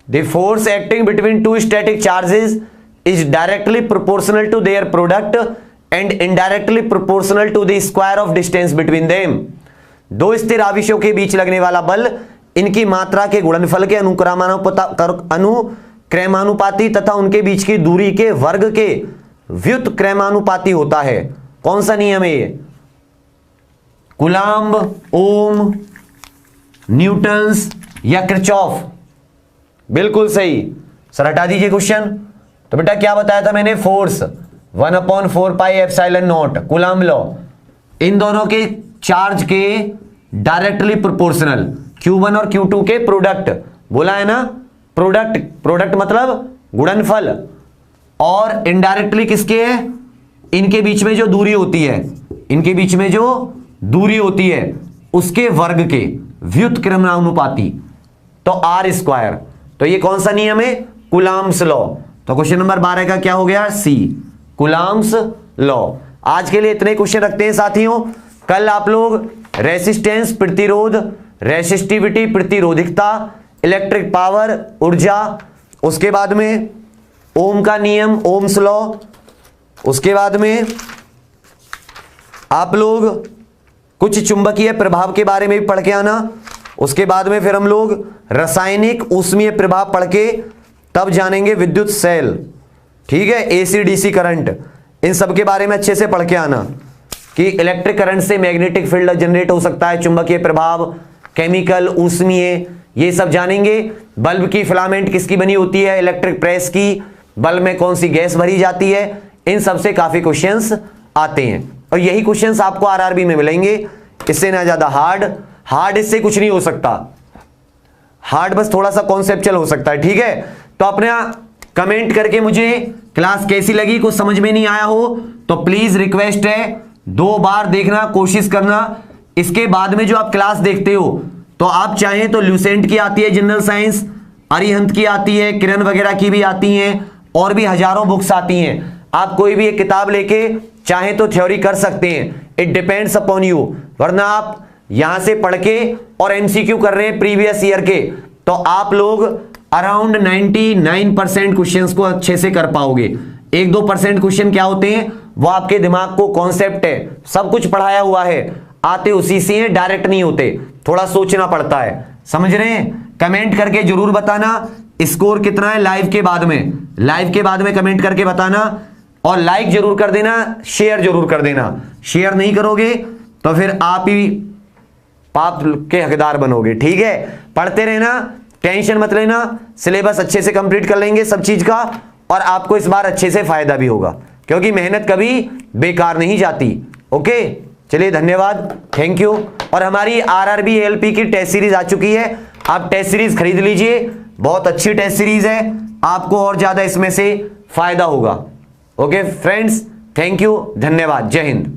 The force acting between two static charges is directly proportional to their product and indirectly proportional to the square of distance between them. दो स्थिर आवेशों के बीच लगने वाला बल इनकी मात्रा के गुणनफल के अनुक्रमानुपाती तथा उनके बीच की दूरी के वर्ग के व्युत्क्रमानुपाती होता है। कौन सा नियम है ये? कूलाम्ब, ओम, न्यूटन्स या किरचॉफ? बिल्कुल सही। सर हटा दीजिए क्वेश्चन। तो बेटा क्या बताया था मैंने? Force 1/4 pi epsilon nought, Coulomb law, इन दोनों के चार्ज के डायरेक्टली प्रोपोर्शनल, Q1 और Q2 के प्रोडक्ट, बोला है ना? प्रोडक्ट मतलब गुणनफल, और इनडायरेक्टली किसके है? इनके बीच में जो दूरी होती है, इनके बीच में जो दूरी होती है उसके वर्ग के व्युत्क्रमानुपाती, तो R स्क्वायर। तो ये कौन सा नियम है? कूलाम्ब्स लॉ। तो क्वेश्चन नंबर 12 का क्या हो गया? सी, कूलाम्ब्स लॉ। आज के लिए इतने क्वेश्चन रखते हैं साथियों। कल आप लोग रेसिस्टेंस प्रतिरोध, रेसिस्टिविटी प्रतिरोधिकता, इलेक्ट्रिक पावर ऊर्जा, उसके बाद में ओम का नियम, ओम्स लॉ, उसके बाद में आप लोग कुछ चुंबकीय प्रभाव के बारे में भी पढ़ के आना। उसके बाद में फिर हम लोग रासायनिक ऊष्मीय प्रभाव पढ़ के तब जानेंगे विद्युत सेल, ठीक है, एसी डीसी करंट, इन सब के बारे में अच्छे से पढ़ के आना कि इलेक्ट्रिक करंट से मैग्नेटिक फील्ड जनरेट हो सकता है, चुंबकीय प्रभाव, केमिकल, ऊष्मीय, ये सब जानेंगे। बल्ब की फिलामेंट किसकी बनी होती है? इलेक्ट्रिक प्रेस की। बल्ब में कौन सी गैस भरी जाती है? इन सब से काफी क्वेश्चंस आते हैं और यही क्वेश्चंस आपको आरआरबी में मिलेंगे। इससे ना ज्यादा हार्ड इससे कुछ नहीं हो सकता। हार्ड बस थोड़ा सा कॉन्सेप्चुअल हो सकता है, ठीक है। तो अपने कमेंट करके मुझे क्लास कैसी लगी, कुछ समझ में नहीं आया हो तो प्लीज रिक्वेस्ट है 2 बार देखना, कोशिश करना। इसके बाद में जो आप क्लास देखते हो तो आप चाहें तो ल्यूसेंट की आती है जनरल साइंस, अरिहंत की आती है, किरण वगैरह की भी आती हैं, और भी हजारों बुक्स आती हैं। आप कोई भी एक किताब लेके चाहें तो थ्योरी कर सकते हैं, इट डिपेंड्स अपॉन यू। वरना आप यहां से पढ़ के और एमसीक्यू कर रहे हैं प्रीवियस ईयर के, तो आप लोग अराउंड 99% क्वेश्चंस को अच्छे से कर पाओगे। 1-2% क्वेश्चन क्या होते हैं, वो आपके दिमाग को कॉन्सेप्ट है, सब कुछ पढ़ाया हुआ है, आते उसी से हैं, डायरेक्ट नहीं होते, थोड़ा सोचना पड़ता है। समझ रहे हैं? कमेंट करके जरूर बताना स्कोर कितना है लाइव के बाद में कमेंट करके बताना, और लाइक जरूर कर देना, शेयर जरूर कर देना। शेयर नहीं करोगे तो फिर आप ही पाप के हकदार बनोगे, ठीक है। पढ़ते रहना, टेंशन मत लेना, सिलेबस अच्छे से कंप्लीट कर लेंगे सब चीज का, और आपको इस बार अच्छे से फायदा भी होगा, क्योंकि मेहनत कभी बेकार नहीं जाती। ओके, चलिए धन्यवाद, थैंक यू। और हमारी आरआरबी एएलपी की टेस्ट सीरीज आ चुकी है, आप टेस्ट सीरीज खरीद लीजिए, बहुत अच्छी टेस्ट सीरीज है, आपको और ज्यादा इसमें से फायदा होगा। ओके फ्रेंड्स, थैंक यू, धन्यवाद, जय हिंद।